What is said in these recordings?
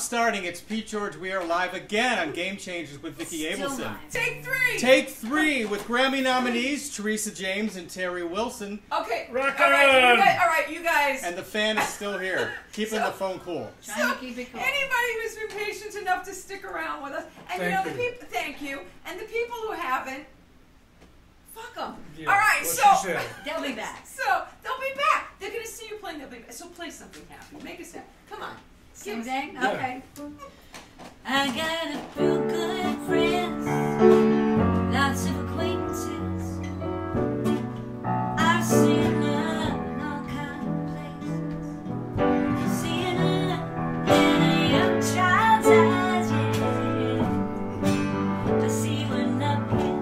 starting. It's Pete George. We are live again on Game Changers with Vicki Abelson. Take three! Take three with Grammy nominees Teresa James and Terry Wilson. Okay. Rock all right, you guys. And the fan is still here, keeping the phone cool. Trying to keep it cool. Anybody who's been patient enough to stick around with us, and thank you, and the people who haven't, fuck them. Yeah, all right, so they'll be back. So they'll be back. They're gonna see you playing. They'll be back. So play something happy. Make us happy. Come on. Sing. Yeah. Okay. I got a few good friends, lots of acquaintances. I've seen love in all kinds of places. Seeing love in a young child's eyes, yeah. I see when love is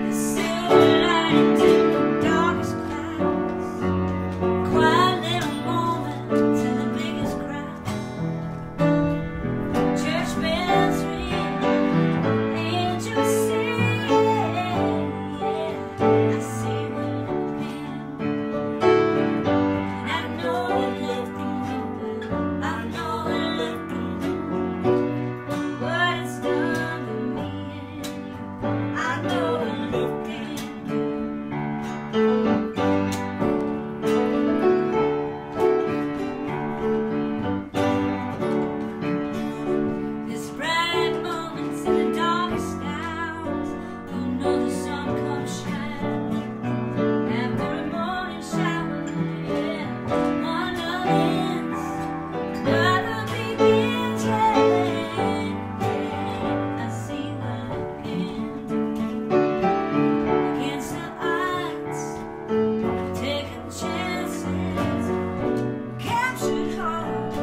the silver lining to the darkest clouds. Quiet little moments in the biggest crowd. Church bells ring, angels sing, yeah. I see what I've been, and I know what love can do. I know what love can do. What it's done to me and you. I know what love can do. There's bright moments in the darkest hours. You know the sun comes shining after a morning shower. Yeah, one love ends, another begins. Yeah, I see what I can do. Against the odds, taking chances, captured hearts.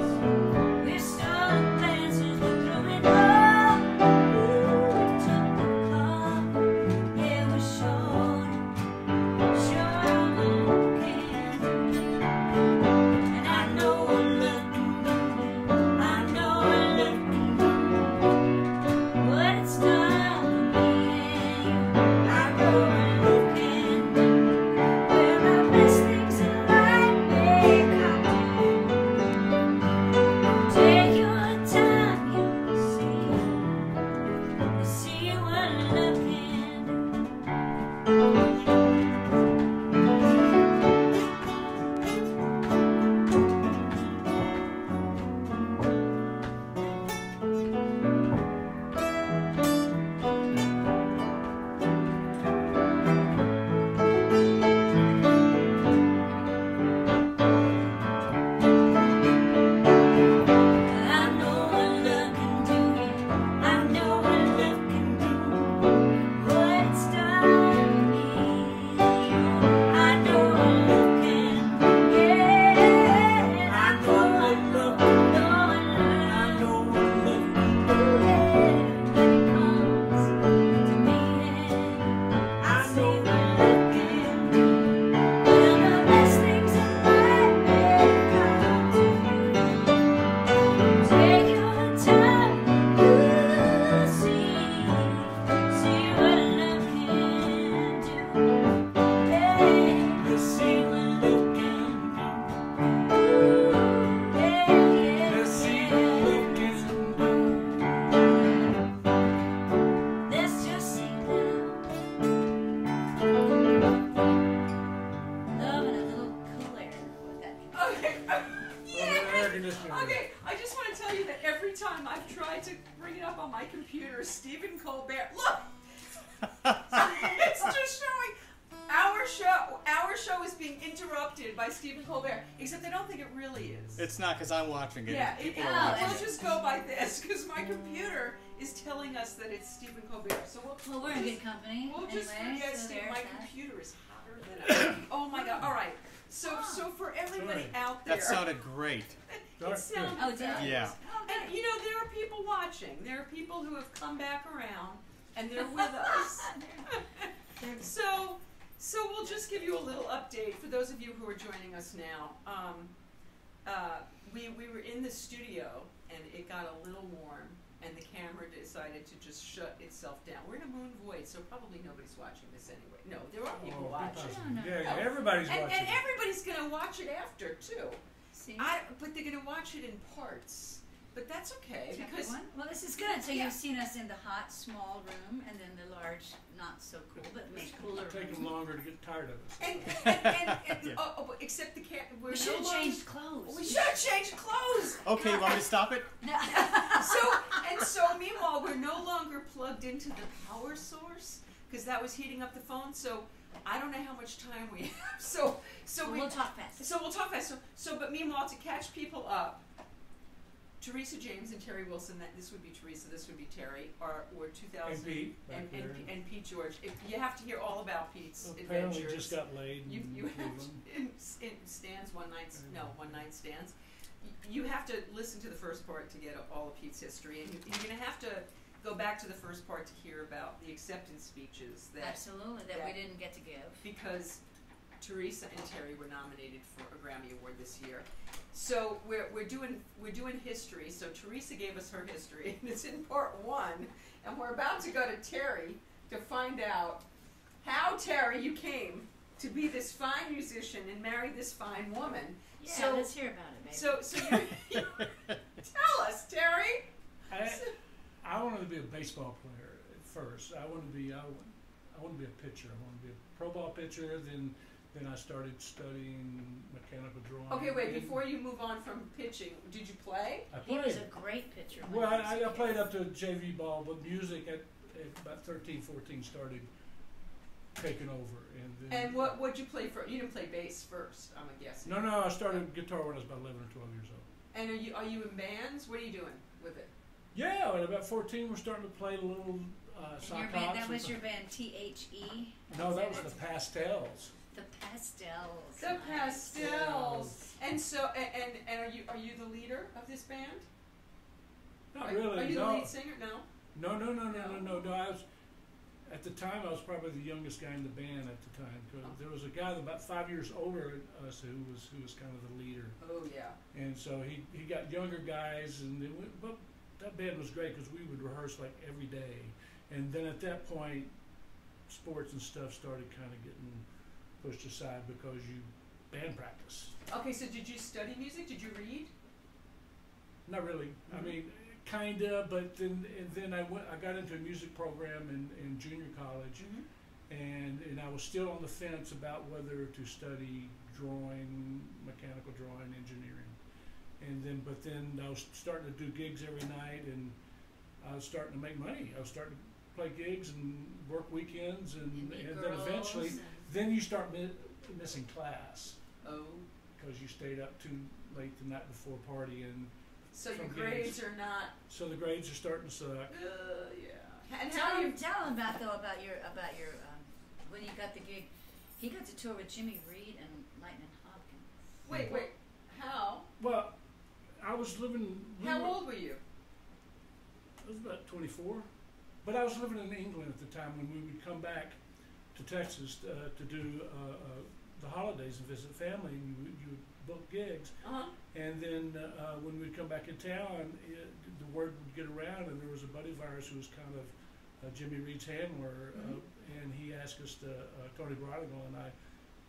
We're starting glances, we're throwing up. We took the call, yeah, we're sure we can. And I know what love can do. I know what love can do. What it's done to me and you. I know what love can do. Where the best things in life may come to. Take your time, you'll see what love can do. I know what love can do, yeah. I know what love can do. What it's done to me. I know what love can do, yeah. I know what love can do. I know what love can do, yeah. When it comes to me, I see what love can do. Well, the best things in life may come to you. Take your time, you'll see what love can do. Yeah, you'll see what love can do. Yeah, you'll see what love can do. Let's just see now. Love and a little cool air. What that means. Okay. Air conditioning. Okay, I just want to tell you that every time I've tried to bring it up on my computer, Stephen Colbert, look! It's just showing our show is being interrupted by Stephen Colbert, except I don't think it really is. It's not because I'm watching it. Yeah, People are watching we'll it. just go by this, because my computer is telling us that it's Stephen Colbert. So Well, we're in good company. we'll just anyway, forget so Steve. there's My that. computer is hotter than ever. Oh my god, alright. So for everybody out there. That sounded great. It sounded Oh, did it? Yeah. And you know, there are people watching. There are people who have come back around, and they're with us. So we'll just give you a little update for those of you who are joining us now. We were in the studio, and it got a little warm, and the camera decided to just shut itself down. We're in a moon void, so probably nobody's watching this anyway. No, there are people watching. Yeah, everybody's watching. And everybody's going to watch it after, too. See? But they're gonna watch it in parts. But that's okay because Well, this is good. So you've seen us in the hot, small room, and then the large, not so cool, but much cooler It'll take them room. longer to get tired of us. and except the cat. We should have changed clothes. We should have changed clothes. Okay, you want me to stop it? So meanwhile, we're no longer plugged into the power source because that was heating up the phone. So I don't know how much time we have. So we'll talk fast. So we'll talk fast. So but meanwhile, to catch people up. Teresa James and Terry Wilson. This would be Teresa. This would be Terry. Or 2000 And Pete. and Pete George. You have to hear all about Pete's Apparently adventures. just got laid. You have to, in stands one night stands. You have to listen to the first part to get all of Pete's history, and you're going to have to go back to the first part to hear about the acceptance speeches that we didn't get to give because Teresa and Terry were nominated for a Grammy Award this year. So we're doing history. So Teresa gave us her history, and it's in part 1, and we're about to go to Terry to find out how, Terry, you came to be this fine musician and marry this fine woman. Yeah, so, let's hear about it, baby. So you tell us, Terry. I wanted to be a baseball player at first. I wanted to be a pitcher. I wanted to be a pro ball pitcher. Then I started studying mechanical drawing. Okay, wait. Before you move on from pitching, did you play? I He played. was a great pitcher. Well, I played up to JV ball, but music at about 13, 14 started taking over. And what'd you play for? You didn't play bass first, I'm guessing. No, I started guitar when I was about 11 or 12 years old. And are you in bands? What are you doing with it? Yeah, at about 14, we're starting to play a little Your band, that was your band, THE? No, that was the Pastels. The Pastels. The Pastels. And so, and are you the leader of this band? Not really. Are you no. the lead singer? No. No. I was at the time. I was probably the youngest guy in the band at the time. Cause there was a guy about 5 years older than us who was kind of the leader. Oh yeah. And so he got younger guys, and but that band was great because we would rehearse like every day. And then at that point, sports and stuff started kind of getting pushed aside because you band practice. Okay, so did you study music? Did you read? Not really. Mm-hmm. I mean, kinda, but then I got into a music program in junior college, and I was still on the fence about whether to study drawing, mechanical drawing, engineering, but then I was starting to do gigs every night, and I was starting to make money. I was starting to play gigs and work weekends, and then eventually, then you start missing class. Oh. Because you stayed up too late the night before partying. So your grades are not. So the grades are starting to suck. Yeah. And tell him about your when you got the gig. He got to tour with Jimmy Reed and Lightning Hopkins. Wait. How? Well, I was living. How old were you? I was about 24, but I was living in England at the time when we would come back to Texas to do the holidays and visit family, and you would book gigs. And then when we'd come back in town, the word would get around, and there was a buddy of ours who was kind of Jimmy Reed's handler, and he asked us Tony Brodigal and I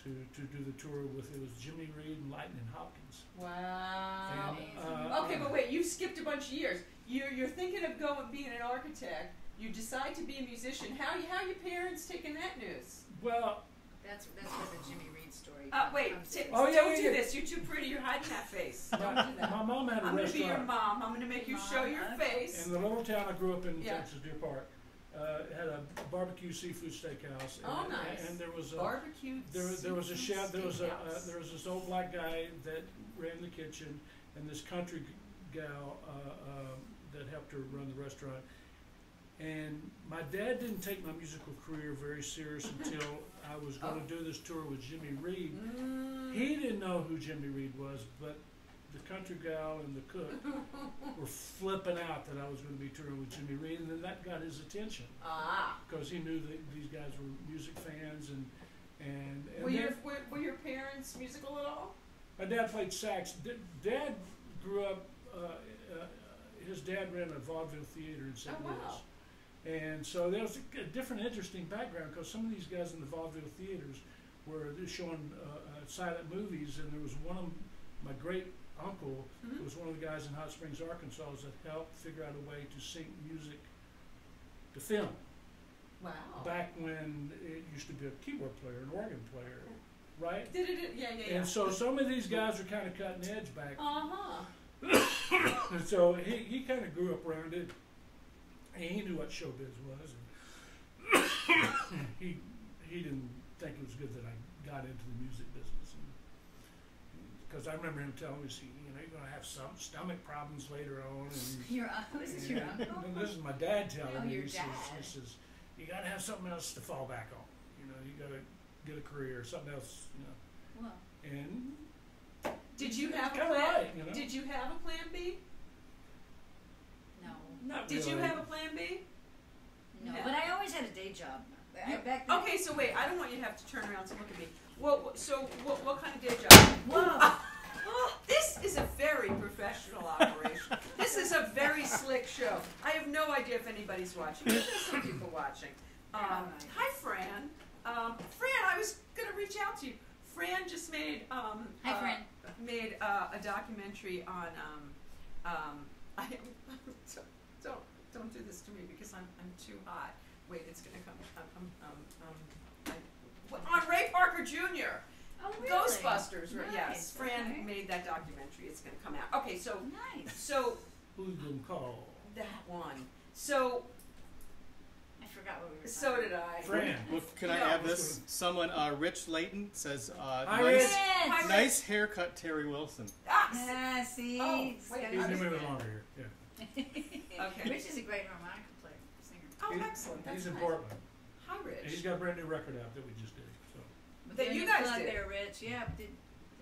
to do the tour with, it was Jimmy Reed and Lightning Hopkins. Wow. And, okay, but wait, you skipped a bunch of years. You're thinking of being an architect. You decide to be a musician. How your parents taking that news? Well, that's where the Jimmy Reed story wait, comes don't do this. You're too pretty. You're hiding that face. Don't do that. My mom had a I'm going to restaurant. be your mom. I'm going to make you show your face. In the little town I grew up in, Texas, Deer Park, had a barbecue seafood steakhouse. Oh, nice. And there was a barbecue. There was a chef. There was this old black guy that ran the kitchen, and this country gal that helped her run the restaurant. And my dad didn't take my musical career very serious until I was going to do this tour with Jimmy Reed. He didn't know who Jimmy Reed was, but the country gal and the cook were flipping out that I was going to be touring with Jimmy Reed, and then that got his attention because he knew that these guys were music fans. And were your parents musical at all? My dad played sax. Dad grew up. His dad ran a vaudeville theater in St. Louis. Wow. And so there was a different, interesting background because some of these guys in the vaudeville theaters were showing silent movies, and there was one of my great uncle was one of the guys in Hot Springs, Arkansas, that helped figure out a way to sync music to film. Wow. Back when it used to be a keyboard player, an organ player, right? Yeah. And so some of these guys were kind of cutting edge back. Uh-huh. And so he kind of grew up around it. And he knew what showbiz was. And he didn't think it was good that I got into the music business. Because I remember him telling me, you're going to have some stomach problems later on. And, This is your uncle? and this is my dad telling me. Your He dad. says, you got to have something else to fall back on. You got to get a career, something else. Well, And Did you have a kinda plan? right, Did you have a plan B? no. not Did you really. have a plan B? No, No. but I always had a day job. Back then. Okay, so wait, I don't want you to have to turn around to look at me. Well, so what kind of day job? Whoa. This is a very professional operation. This is a very slick show. I have no idea if anybody's watching. There's some people watching. Hi, Fran. Fran, I was going to reach out to you. Fran just made Hi, Fran. made a documentary on don't do this to me because I'm too hot. Wait, it's gonna come. On Ray Parker Jr. Oh, really? Ghostbusters. Right? Nice, Yes, Fran okay. made that documentary. It's gonna come out. Okay, so Nice. so Who's them call? that one. So I forgot what we were so talking did I. Fran. Well, can I No. add this? Someone, Rich Layton says, Hi, nice, Rich. Yes. nice haircut, Terry Wilson. Ah, Yeah, see? Oh, It's wait, got He's his- been living longer here. Yeah. Okay. Rich is a great harmonica player, singer. Oh, He's- excellent. That's He's in nice. Portland. Hi, And Rich. he's got a brand new record out that we just did. So But That then you you guys plug did. there, Rich. Yeah, did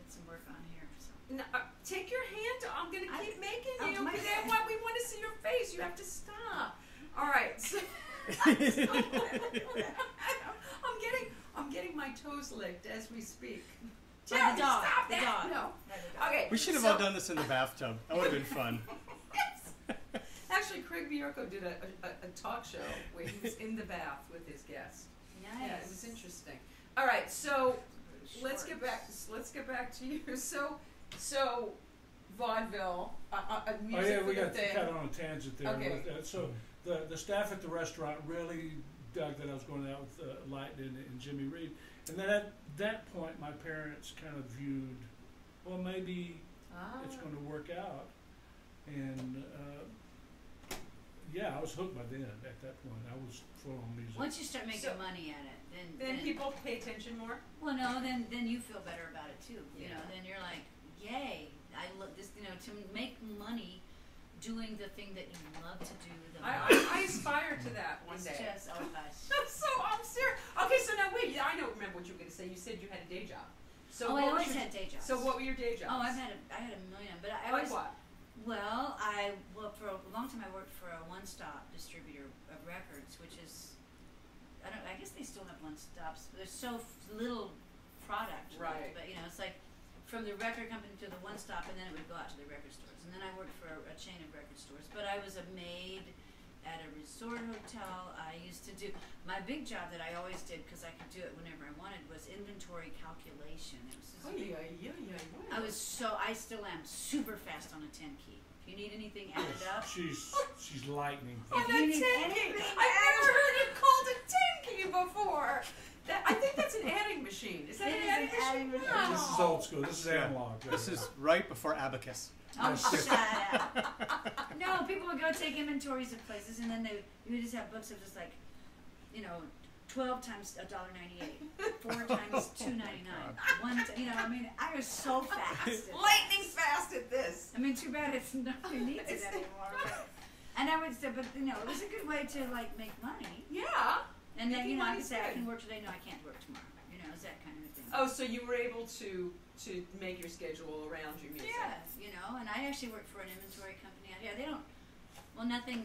some work on here. So. No, take your hand. I'm gonna I- keep making oh, you. my But bad. then what? We want to see your face. You have to stop. All right. So I'm getting my toes licked as we speak. By the Jerry, dog, stop the that. dog. No. By the dog. Okay. We should have so, all done this in the bathtub. That would have been fun. Actually, Craig Bierko did a talk show where he was in the bath with his guest. Nice. Yeah, it was interesting. All right, so let's get back. Shorts. Let's get back to you. So vaudeville, music oh yeah, we for the got thing. kind of on a tangent there. Okay. So the staff at the restaurant really dug that I was going out with Lighton and Jimmy Reed, and then at that point my parents kind of viewed, well maybe it's going to work out, and yeah, I was hooked by then. At that point, I was full on music. Once you start making So- money at it, Then people pay attention more. Well, no, then you feel better about it too. You know, Yeah. then you're like, yay! I love this. You know, to make money doing the thing that you love to do. The most. I aspire to that one It's day. just oh gosh. So I'm serious. Okay, so now wait. I don't remember what you were going to say. You said you had a day job. So Oh, what I was always your, had day jobs. So what were your day jobs? Oh, I had a million, but I Like always. what? Well, for a long time I worked for a one-stop distributor of records, which is, I guess they still have one-stops. There's so little product, Right. But you know, it's like from the record company to the one-stop, and then it would go out to the record stores. And then I worked for a chain of record stores. But I was a maid at a resort hotel. I used to do my big job that I always did because I could do it whenever I wanted was inventory calculation. It was just Oh yeah. I still am super fast on a 10 key. If you need anything added up, She's lightning. On If a you need 10 key. anything I've never heard it called a 10 key before. I think that's an adding machine. Is that It an is adding an adding machine? machine. This is old school. This is Yeah. analog. This is right before Abacus. oh, shut up. No, people would go take inventories of places, and then you would just have books of just like, 12 times $1.98, 4 times $2.99, I mean, I was so fast. Lightning fast at this. I mean, too bad it's nobody needs it anymore. And I would say, but it was a good way to like make money. Yeah. And then Making I money's could say I good. can work today. No, I can't work tomorrow. It's that kind of a thing. Oh, so you were able to make your schedule around your music. Yeah, and I actually work for an inventory company. Yeah, they don't. Well, nothing.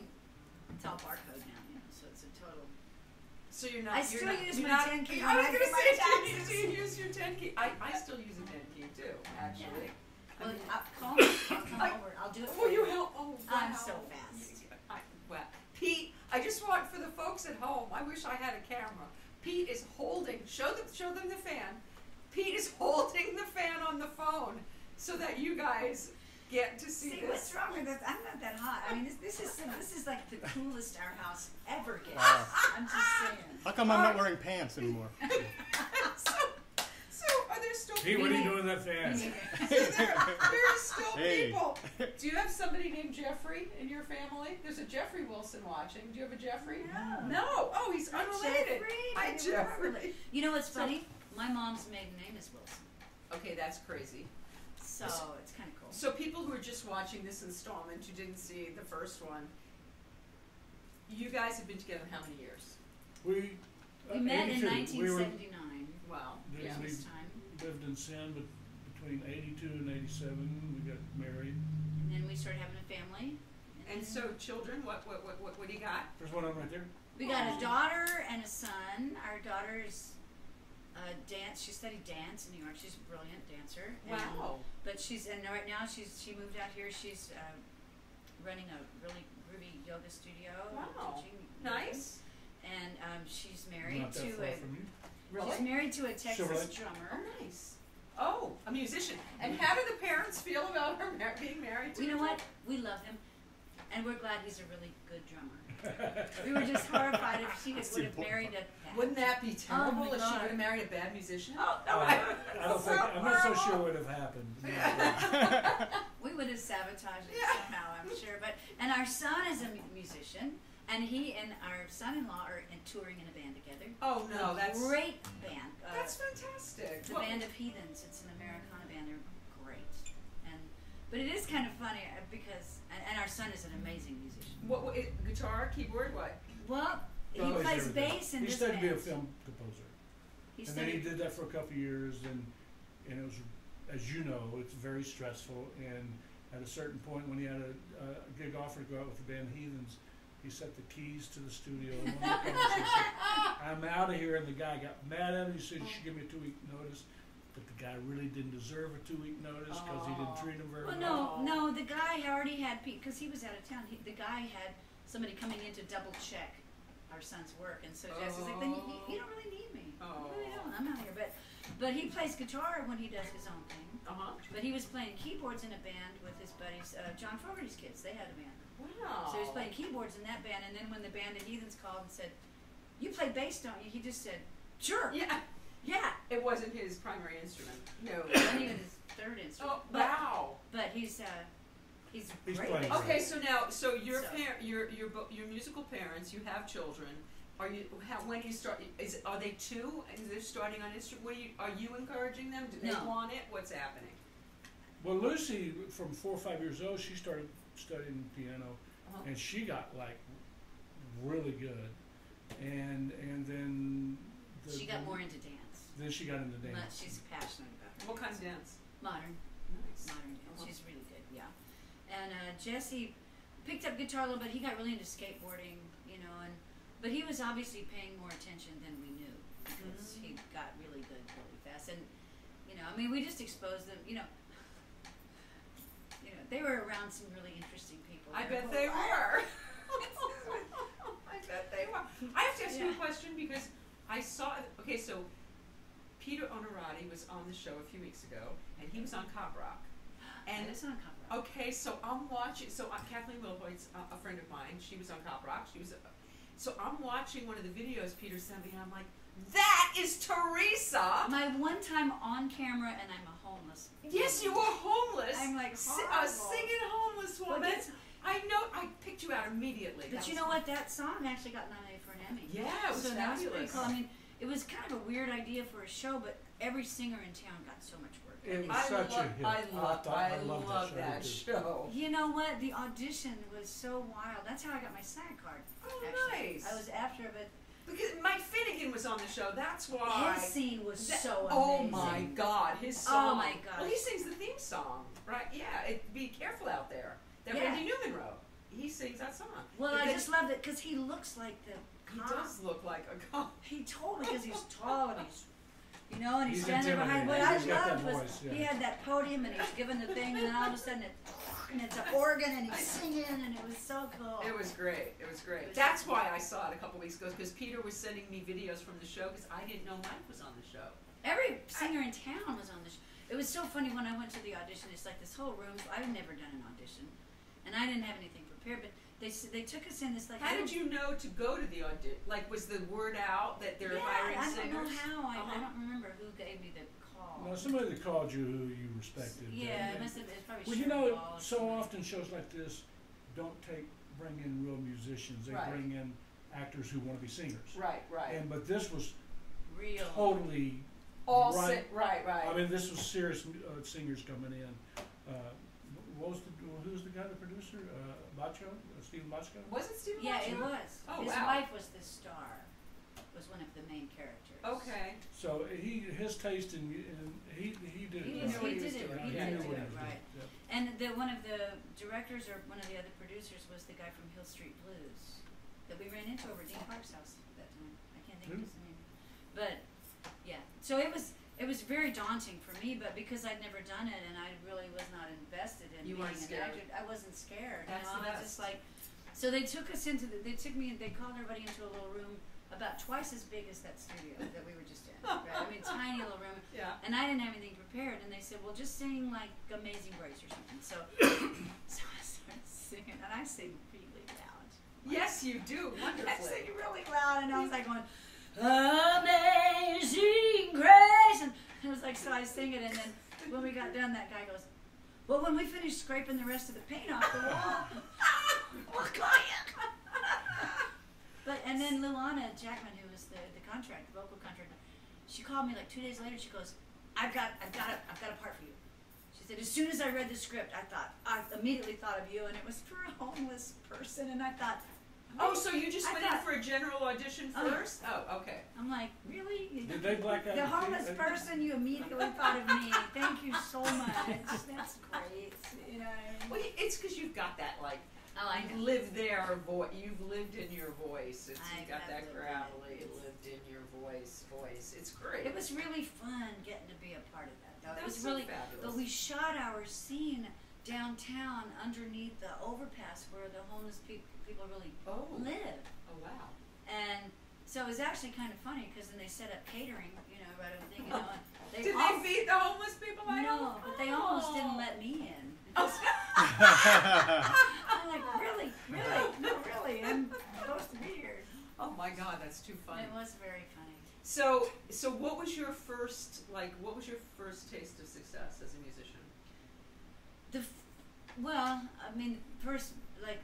It's all barcode now, so it's a total. So you're not. I you're still not, use you're my not, 10 key I was when I gonna do my say, taxes. do you use your 10 key? I still use a 10 key too, actually. Well, call me. I'll come over. I'll do it for Will you help? Oh, wow. I'm so fast. Well, Pete, I just want for the folks at home. I wish I had a camera. Pete is holding. Show them the fan. Pete is holding the fan on the phone. so that you guys get to see this. What's wrong with this? I'm not that hot. I mean, this is like the coolest our house ever gets. Wow. I'm just saying. How come I'm not wearing pants anymore? So are there still Hey, people? what are you doing that fast? There's still Hey. people. Do you have somebody named Jeffrey in your family? There's a Jeffrey Wilson watching. Do you have a Jeffrey? No. No. Oh, he's Hi, unrelated. Jeffrey. Hi, Maybe Jeffrey. we're related. You know what's funny? My mom's maiden name is Wilson. Okay, that's crazy. So it's kind of cool. So people who are just watching this installment, who didn't see the first one, you guys have been together how many years? We met in 82. We were 1979. Wow. Yeah. Yeah. This time. lived in sin, but between 82 and 87, we got married. And then we started having a family. And so children, what do you got? There's one on right there. We got a daughter and a son. Our daughter's dance. She studied dance in New York. She's a brilliant dancer. Wow. But right now she moved out here. She's running a really groovy yoga studio. Wow. Teaching yoga. Nice. And she's married Not that to far a from you. she's married to a Texas Chevrolet. drummer. Oh, nice. Oh, a musician. And how do the parents feel about her being married to You know a what? We love him, and we're glad he's a really good drummer. We were just horrified if she would have married a. Wouldn't that be terrible my if she God. would have married a bad musician? Oh no! I don't think. I'm not so sure what would have happened. We would have sabotaged it somehow, I'm sure. And our son is a musician, and he and our son-in-law are touring in a band together. Oh no, that's Great band. That's fantastic. The Band of Heathens. It's an Americana band. They're great. But it is kind of funny because and our son is an amazing musician. Guitar, keyboard, what? Well, he Well, plays everything. bass in He this studied to be a band. film composer, He and then he studied. did that for a couple of years, and it was, as you know, it's very stressful. And at a certain point, when he had a gig offer to go out with the band Heathens, he set the keys to the studio and one of the guys said, "I'm out of here." And the guy got mad at him. He said, "You should give me a 2-week notice." But the guy really didn't deserve a 2-week notice because he didn't treat him very Well, well. no, the guy already had because he was out of town. The guy had somebody coming in to double check our son's work, and so Jesse's like, "Then you don't really need me. Oh. You really don't. I'm out here." But he plays guitar when he does his own thing. But he was playing keyboards in a band with his buddies, John Fogerty's kids. They had a band. Wow. So he was playing keyboards in that band, and then when the band of Heathens called and said, "You play bass, don't you?" He just said, "Sure." Yeah. Yeah. It wasn't his primary instrument. No. It wasn't even his third instrument. Oh, wow. But he's He's great. playing bass. Okay, so now, your So- your musical parents, you have children. Are you when you start? Are they two? And they're starting on instrument. Are you encouraging them? Do they No. want it? What's happening? Well, Lucy, from 4 or 5 years old, she started studying piano, and she got like really good, and then She got more into dance. Then she got into But dance. she's passionate about it. What kind of dance? Modern. Nice. Modern dance. She's really good, yeah. And Jesse picked up guitar a little bit. He got really into skateboarding, but he was obviously paying more attention than we knew because he got really good really fast. And we just exposed them. They were around some really interesting people. I bet they were. I bet they were. I have to ask you a question because I saw. Okay, so Peter Onorati was on the show a few weeks ago, and he was on Cop Rock. And it's on Cop Rock. okay, so I'm watching. So Kathleen Wilhoit's a friend of mine. She was on Cop Rock. So I'm watching one of the videos Peter sent me, and I'm like, that is Teresa. My one time on camera, and I'm a homeless. Yes, you were homeless. I'm like a horrible. singing homeless But woman. it's- I know. I picked you out immediately. But you know what? That song actually got nominated for an Emmy. Yeah, it was so that was pretty fabulous. cool. I mean, it was kind of a weird idea for a show, but every singer in town got so much work. It was I such love, a hit. I loved love that that show. show. You know what? The audition was so wild. That's how I got my SAG card. Oh, actually. nice. I was after, but Because Mike Finnegan was on the show. That's why. his scene was That- so oh amazing. my God, his Oh song. my gosh. Well, he sings the theme song, right? Yeah. Be careful out there. That Yeah. Randy Newman wrote. He sings that song. Well, But I then- just loved it because he looks like the He cop. does look like a cop. He told me because he's tall and he's, and he's He's standing behind. What intimidating. I He's got loved that was voice, yeah. he had that podium and he's giving the thing, and then all of a sudden it's an organ and he's singing, and it was so cool. It was great. It was great. It was That's so cool. why I saw it a couple weeks ago, because Peter was sending me videos from the show, because I didn't know Mike was on the show. Every singer in town was on the show. It was so funny when I went to the audition. It's like this whole room. I've never done an audition, and I didn't have anything prepared. But they took us in this like. How did you know to go to the audition? Like, was the word out that they're hiring singers? I don't know how. I don't remember who gave me the call. No, somebody that called you who you respected. Yeah, it must have. It's probably. Well, you Sherry know, Ball or so somebody. often shows like this don't bring in real musicians. They Right. bring in actors who want to be singers. Right, right. And but this was Real. totally All right. right, right. I mean, this was serious singers coming in. Who's the guy, the producer? Bacho? Stephen Bacho? Was it Stephen Yeah, Marshall? it was. Oh, His wow. wife was the star. Was one of the main characters. Okay. So his taste in he did He it. was, knew what he he was did it. doing. He Yeah, did he knew knew what do he it was right. doing. Yep. And one of the directors or one of the other producers was the guy from Hill Street Blues that we ran into over at Dean Park's house that time. I can't think of his name. But yeah, so it was very daunting for me, but because I'd never done it and I really was not invested in You being weren't an scared. actor, I wasn't scared. That's you know, the I was just best. like, so they took us into they called everybody into a little room about twice as big as that studio that we were just in. Right? I mean, tiny little room. Yeah. And I didn't have anything prepared, and they said, well, just sing like Amazing Grace or something. So, so I started singing, and I sing really loud. Yes, you do. I Wonderfully. sing really loud, and I was like going, Amazing Grace, and it was like, so I sing it, and then when we got done, that guy goes, well, when we finished scraping the rest of the paint off the wall, we'll call you. But, and then Luana Jackman, who was the vocal contractor, she called me like 2 days later. She goes, I've got a part for you. She said, as soon as I read the script, I immediately thought of you, and it was for a homeless person, and I thought, Oh, so you just I went in thought- for a general audition Oh. first? Oh, okay. I'm like, really? Did they black out The your homeless feet? person, you immediately thought of me. Thank you so much. That's great. You know what I mean? Well, it's because you've got that, like, Oh, I you've know. lived there, you've lived in your voice. You've got I've that lived in gravelly, it. lived in your voice. It's great. It was really fun getting to be a part of that, though. It That's was so really, fabulous. but we shot our scene downtown underneath the overpass where the homeless people really Oh. live. Oh, wow. And so it was actually kind of funny because then they set up catering, you know, right over there, you know. And Did they feed the homeless people? No, but they almost didn't let me in. Oh. I'm like, really? No, really? I'm supposed to be here. Oh my God, that's too funny. It was very funny. So what was your first taste of success as a musician? Well, I mean, first, like,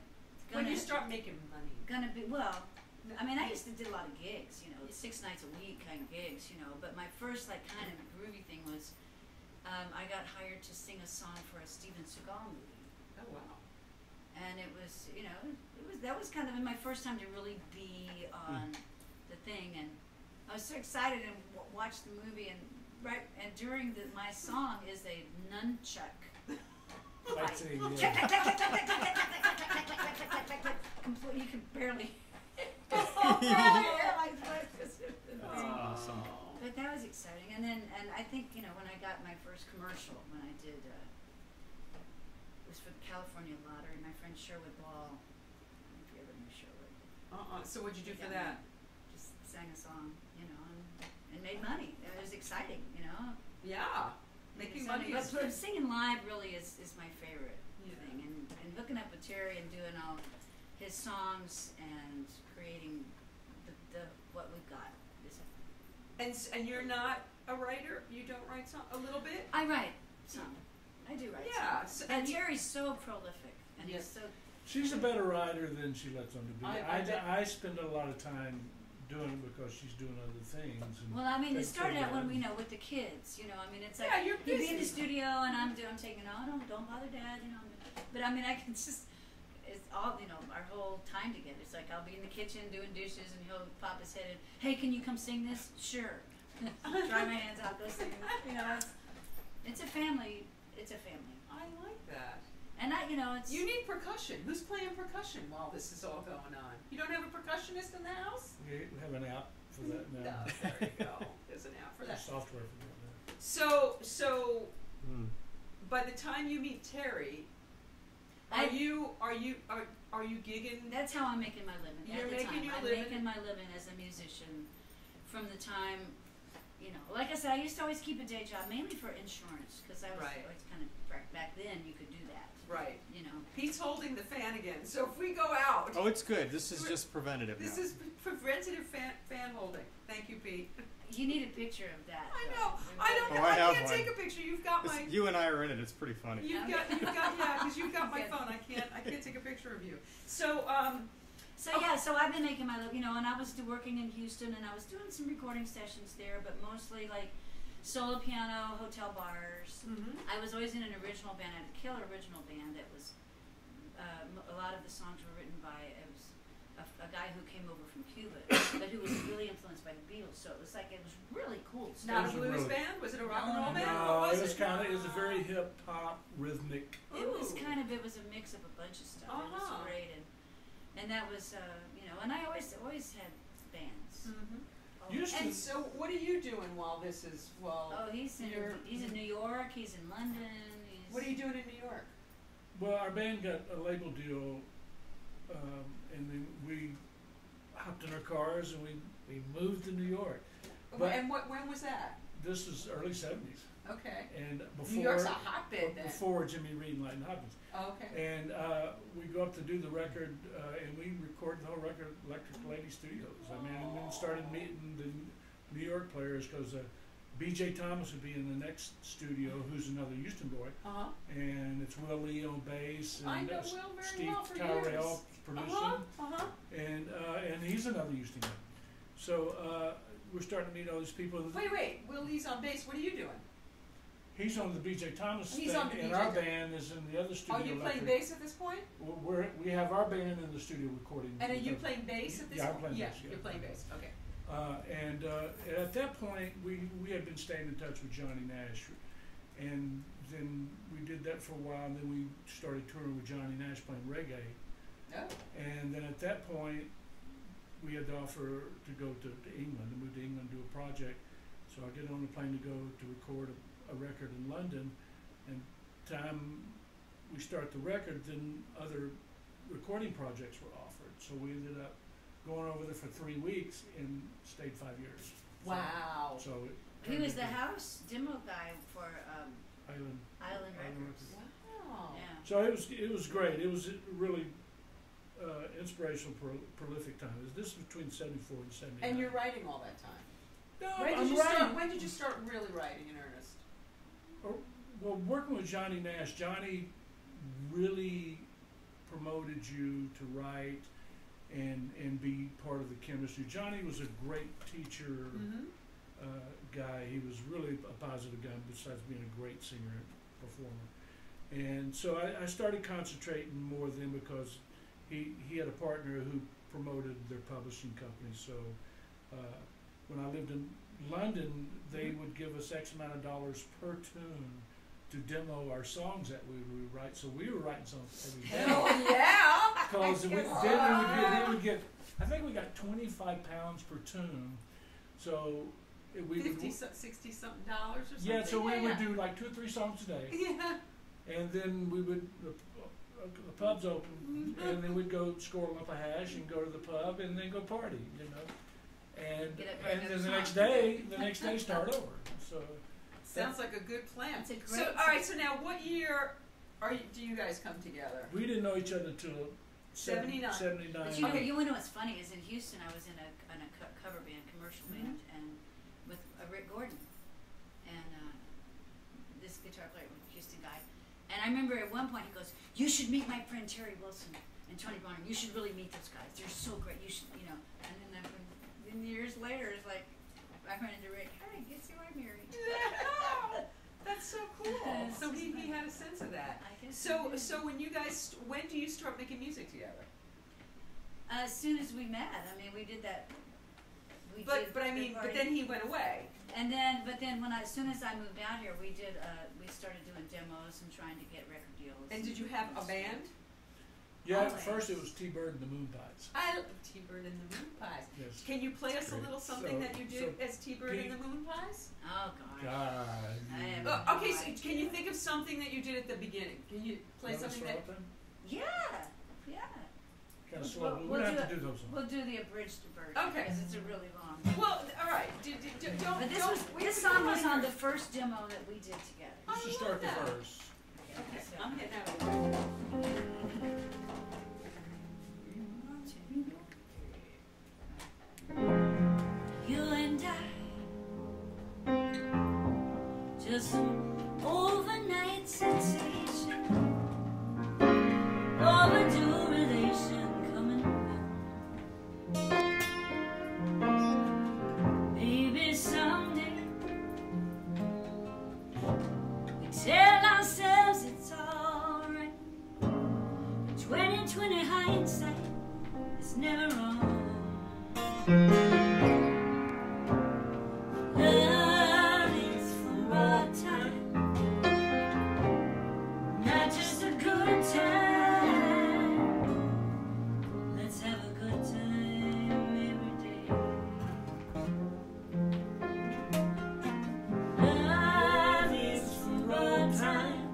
When you start making money. I mean, I used to do a lot of gigs, you know, 6 nights a week kind of gigs, you know, but my first, like, kind of groovy thing was, I got hired to sing a song for a Steven Seagal movie. Oh wow. And it was, you know, that was kind of my first time to really be on the thing, and I was so excited and watched the movie, and during my song is a nunchuck. Fighting, You yeah. can barely. Awesome. But that was exciting, and I think, you know, when I got my first commercial, when I did, it was for the California Lottery. My friend Sherwood Ball, I don't know if you ever knew Sherwood. So what'd you do for Yeah, that? Just sang a song, you know, and made money. It was exciting, you know. Yeah. Making money But is singing live really is my favorite Yeah. thing, and hooking up with Terry and doing all his songs and creating the what we've got. And you're not a writer? You don't write a little bit? I write some. I do write Yeah. some. And And Terry's so prolific, and Yes. he's so. She's a better writer than she lets on to be. I bet. I spend a lot of time doing it because she's doing other things. And Well, I mean, it takes started out over. when we know with the kids. You know, I mean, it's like Yeah, you're he'd be in the busy. studio and I'm taking don't bother Dad. You know, but I mean, I can just. It's all, you know, our whole time together. It's like I'll be in the kitchen doing dishes, and he'll pop his head in. Hey, can you come sing this? Sure. Dry my hands out, go sing. You know, it's a family. It's a family. I like that. And you know, it's. You need percussion. Who's playing percussion while this is all going on? You don't have a percussionist in the house? We have an app for that now. No, there you go. There's an app for There's that. software for that now. So by the time you meet Terry, are you gigging? That's how I'm making my living. You're at the making time. your I'm living. making my living as a musician from the time you know, like I said, I used to always keep a day job, mainly for insurance, because I was Right. always kind of, back then you could do that. Right. You know. Pete's holding the fan again, so if we go out, Oh, it's good. This is just preventative this now. is preventative fan holding. Thank you, Pete. You need a picture of that. I though. know. I don't Oh, know. I I have can't one. take a picture. You've got my. You and I are in it. It's pretty funny. You've got, yeah, because you've got my phone. I can't take a picture of you. So, So yeah, so I've been making my living, you know, and I was working in Houston, and I was doing some recording sessions there, but mostly like solo piano, hotel bars. I was always in an original band. I had a killer original band that was, a lot of the songs were written by, it was a guy who came over from Cuba, but who was really influenced by the Beatles, so it was really cool stuff. not a Those are blues really- band? Was it a rock and roll band? No, What it was kind of, it was a No. very hip hop, rhythmic. It was Ooh. it was a mix of a bunch of stuff. It was Uh-huh. great, and that was, you know, and I always had bands. Used to- And so, what are you doing while this is Oh, he's in New York. He's in London. What are you doing in New York? Well, our band got a label deal, and then we hopped in our cars and we moved to New York. But- And when was that? This is early '70s, Okay. and New York's a before hotbed then. before Jimmy Reed and Lightning Hopkins. Oh, okay. And we go up to do the record, and we recorded the whole record at Electric Lady Studios. I mean, and then started meeting the New York players because B.J. Thomas would be in the next studio, who's another Houston boy, Uh-huh. and it's Will Lee on bass, I and know Will very Steve well for Tyrell years. producing, Uh-huh. and he's another Houston guy. So we're starting to meet all these people. Wait. Will Lee's on bass. What are you doing? He's on the B.J. Thomas He's thing, on the and BJ our Thomas. band is in the other Are studio. you playing Electric. bass at this point? We have our band in the studio recording. And are you with our- playing bass at this Yeah, I'm point? playing Yeah, bass, yeah. you're playing bass. Okay. And at that point, we had been staying in touch with Johnny Nash, and then we did that for a while, and then we started touring with Johnny Nash playing reggae. Oh. And then at that point, we had the offer to go to England, to move to England, do a project. So I get on the plane to go to record a record in London, and time we start the record, then other recording projects were offered. So we ended up going over there for 3 weeks and stayed 5 years. Wow. So it He turned was the into house demo guy for Island. Island Records. Records. Wow. Yeah. So it was great. It was really inspirational, prolific time. This was between '74 and '79. And you're writing all that time. No, When I'm did you writing. start? When did you start really writing in earnest? Well, working with Johnny Nash, Johnny really promoted you to write and be part of the chemistry. Johnny was a great teacher guy. He was really a positive guy besides being a great singer and performer. And so I started concentrating more then because he had a partner who promoted their publishing company. So when I lived in London, they would give us X amount of dollars per tune to demo our songs that we would write. So we were writing songs every day. Hell yeah! Because then we would get, I think we got 25 pounds per tune. So we would, $60 something or something. yeah, so we would yeah. do like 2 or 3 songs a day. Yeah. And then we would, the pub's open, and then we'd go score a lump of hash and go to the pub and then go party, you know. And Get up for and another then song. the next day start over. So Sounds like a good plan. It's a So, great all right. So now, what year do you guys come together? we didn't know each other until 79. 79. But you know, Okay. you know what's funny is in Houston, I was in a cover band, commercial band, and with Rick Gordon, and this guitar player, Houston guy. And I remember at one point he goes, "You should meet my friend Terry Wilson and Tony Bonham. You should really meet those guys. They're so great. You should, you know." And then years later, it's like I ran into Rick. Hey, guess who I married? That's so cool. So he had a sense of that. I guess So he did. so when do you start making music together? As soon as we met, I mean, we did that. But I mean, but then he went away. And but then as soon as I moved out here, we started doing demos and trying to get record deals. And did you have a band? Yeah, at Always. first it was T-Bird and the Moon Pies. I love T-Bird and the Moon Pies. Yes. Can you play us a Great. little something So- that you did so as T-Bird and Pete- the Moon Pies? Oh gosh. God. I have Oh, no okay, so idea. can you think of something that you did at the beginning? Can you play something that? Yeah, yeah. Kind of slow. We'll We don't do have to do those ones. We'll do the abridged version Okay. because it's a really long. Well, all right. Don't. But don't. this song was on the first demo that we did together. I You should love start the that. verse. Okay, So- I'm getting out of it. You and I, just an overnight sensation, overdue relation coming home. Maybe someday we tell ourselves it's alright. 20/20 hindsight is never wrong. Love is for our time, not just a good time. Let's have a good time every day. Love is for our time,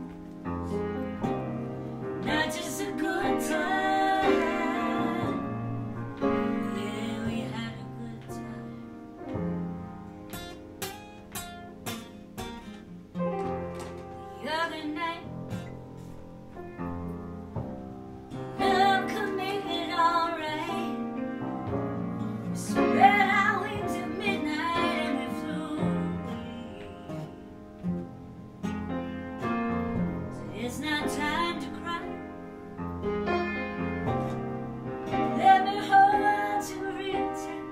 not just a good time. Yeah, we had a good time. The other night, love could make it alright. We spread our wings at midnight and we flew away. So it's not time to cry. Let me hold to real time.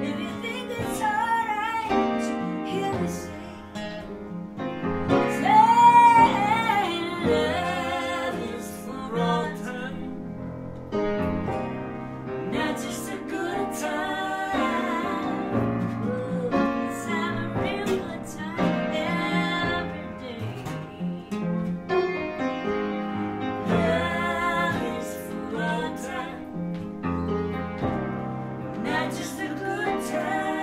If you think it's alright, hear me say. Love is for all time, not just a good time. Let's have a real good time every day. Love is for all time, not just a good time.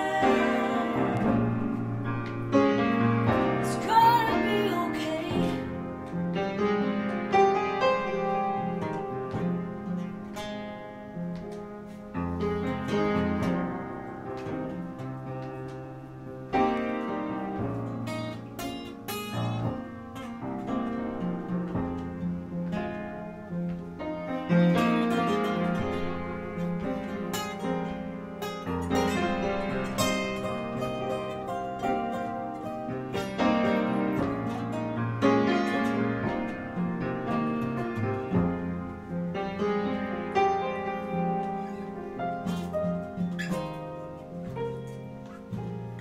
It's gonna be okay.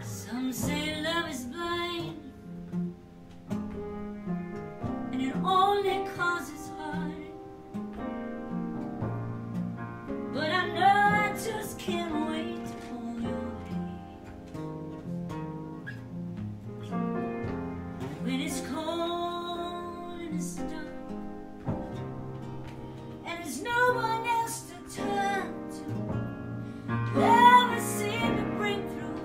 Some say love is blind, and it only causes heartache. But I know I just can't wait to hold your hand. When it's cold and it's dark, and there's no one else to turn to, love has seemed to break through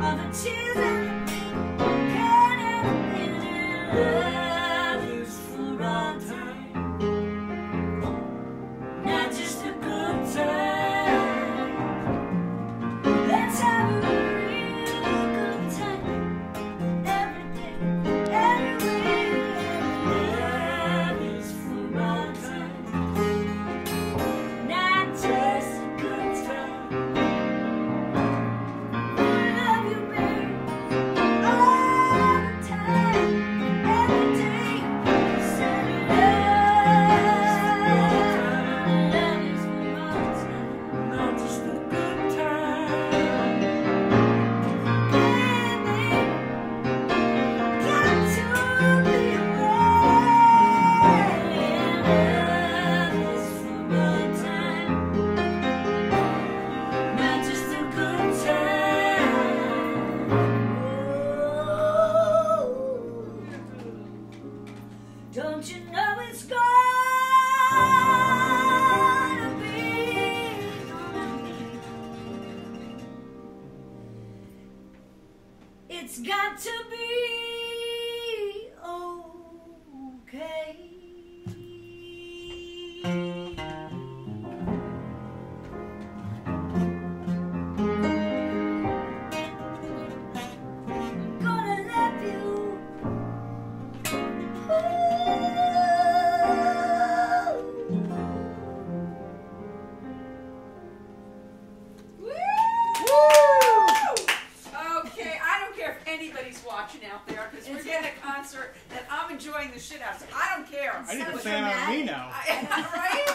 all the tears and the pain can't ever end. Love is for all time, not just a good time. Let's have a real good time every day, everywhere. Love is for all time, not just a good time. Love you, baby, all the time, every day. Say love is for all time, Not just a good time. baby. Got to be away. Love is for all time, not just a good time. Don't you know it's gonna be? It's got to be okay. I don't care. I need So to fan out me dramatic. now. Right?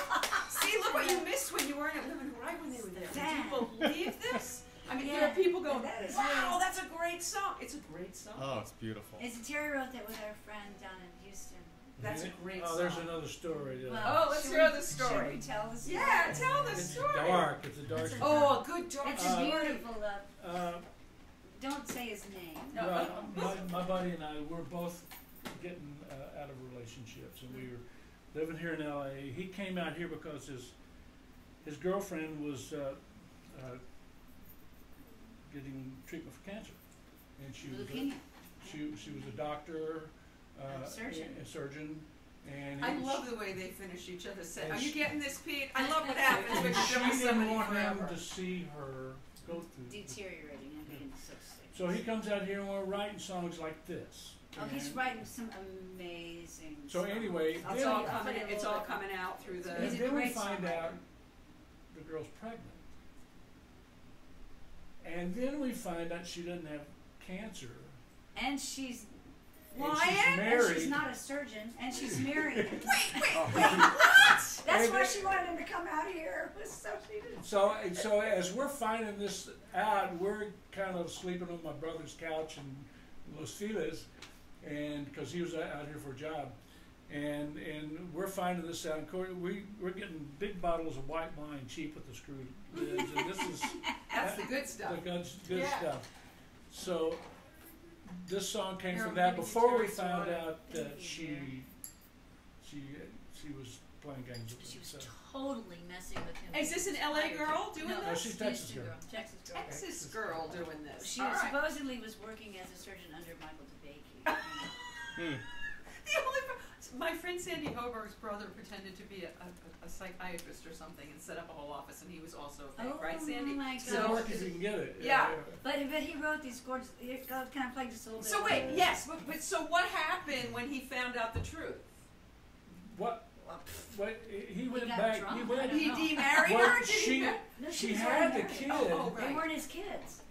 See, look what you missed when you weren't at Women Who Write when they were there. Damn. Did you believe this? I mean, there Yeah. are people going, That is wow, really- that's a great song. It's a great song. Oh, it's beautiful. Terry wrote that with our friend down in Houston. That's a great Oh, song. there's another story. Oh, let's should hear we- the story. Should we tell the story? Yeah, tell the It's story. dark. It's a dark It's a story. Oh, a good dark It's Uh, a beautiful love. Uh, Don't say his name. No. well, my buddy and I were both getting out of relationships, and we were living here in L.A. He came out here because his girlfriend was getting treatment for cancer, and she was Leukemia. she was a doctor, A surgeon. a surgeon, and I he was- love the way they finish each other's set. And Are you she- getting this, Pete? I love what happens when and you're she doing didn't somebody want him forever. to see her go through. Deteriorating and being so sick. So he comes out here and we're writing songs like this. Oh, he's And- writing some amazing. So songs. anyway, It's then- all I'll coming. put it a It's little all bit. coming out through the. He's And a then we great find songwriter. out the girl's pregnant. And then we find out she doesn't have cancer. And she's Why? she's And and married. she's not a surgeon, and she's married. Wait, what? That's And why then- she wanted him to come out here. So she did. So as we're finding this out, we're kind of sleeping on my brother's couch in Los Feliz, and because he was out here for a job, and we're finding this out. And we're getting big bottles of white wine, cheap with the screw lids, and this is That's the good stuff. the good Yeah. stuff. So this song came Here, from I'm that giving you before we Teresa found water. out that Thank you, she was playing games with She me. was So. totally messing with him. Is this an LA girl doing No, this? she's Texas girl. Texas girl. Texas girl doing this. She All right. supposedly was working as a surgeon under Michael DeBakey. Hmm. The only my friend Sandy Hoberg's brother pretended to be a psychiatrist or something and set up a whole office, and he was also fake, Oh right, Sandy? my So So, work if you can get it. Yeah. But he wrote these gorgeous. Can I play just a little bit? so wait, yes, but so what happened when he found out the truth? What? He went got back. drunk, He I went. don't He know. demarried Well, her? Did she he? No, she was had already the married. kid. Oh, They right. weren't his kids.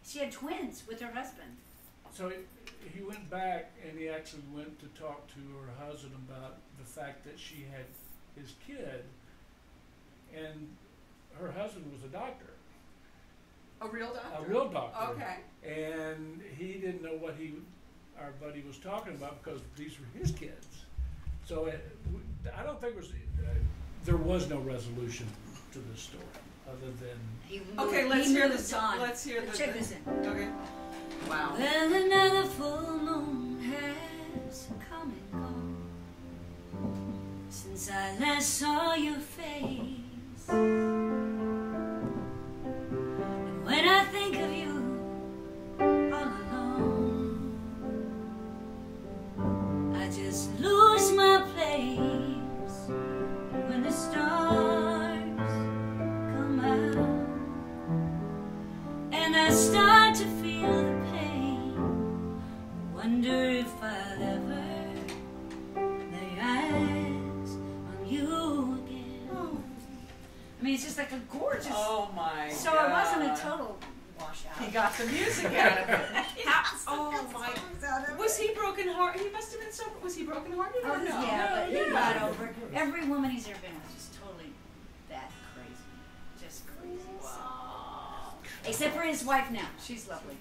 She had twins with her husband. So he went back and he actually went to talk to her husband about the fact that she had his kid, and her husband was a doctor, A real doctor? a real doctor. Okay. And he didn't know what our buddy was talking about because these were his kids. So I don't think there was no resolution to this story other than He Okay, moved- let's he hear moved the song. on. Let's hear the. Check this in. Okay. Wow. Well, another full moon has come and gone since I last saw your face. And when I think of you all alone, I just lose my place when the stars come out. And I start to feel the pain. Wonder if I'll ever lay eyes on you again. I mean, it's just like a gorgeous. Oh my so God. it wasn't a total washout. He got the music out of it. Oh my. Was he broken heart? He must have been so. Was he broken hearted or no? Yeah, but he yeah. got over it. Every woman he's ever been with is just totally that crazy. Just crazy. Wow. Except for his wife now. She's lovely.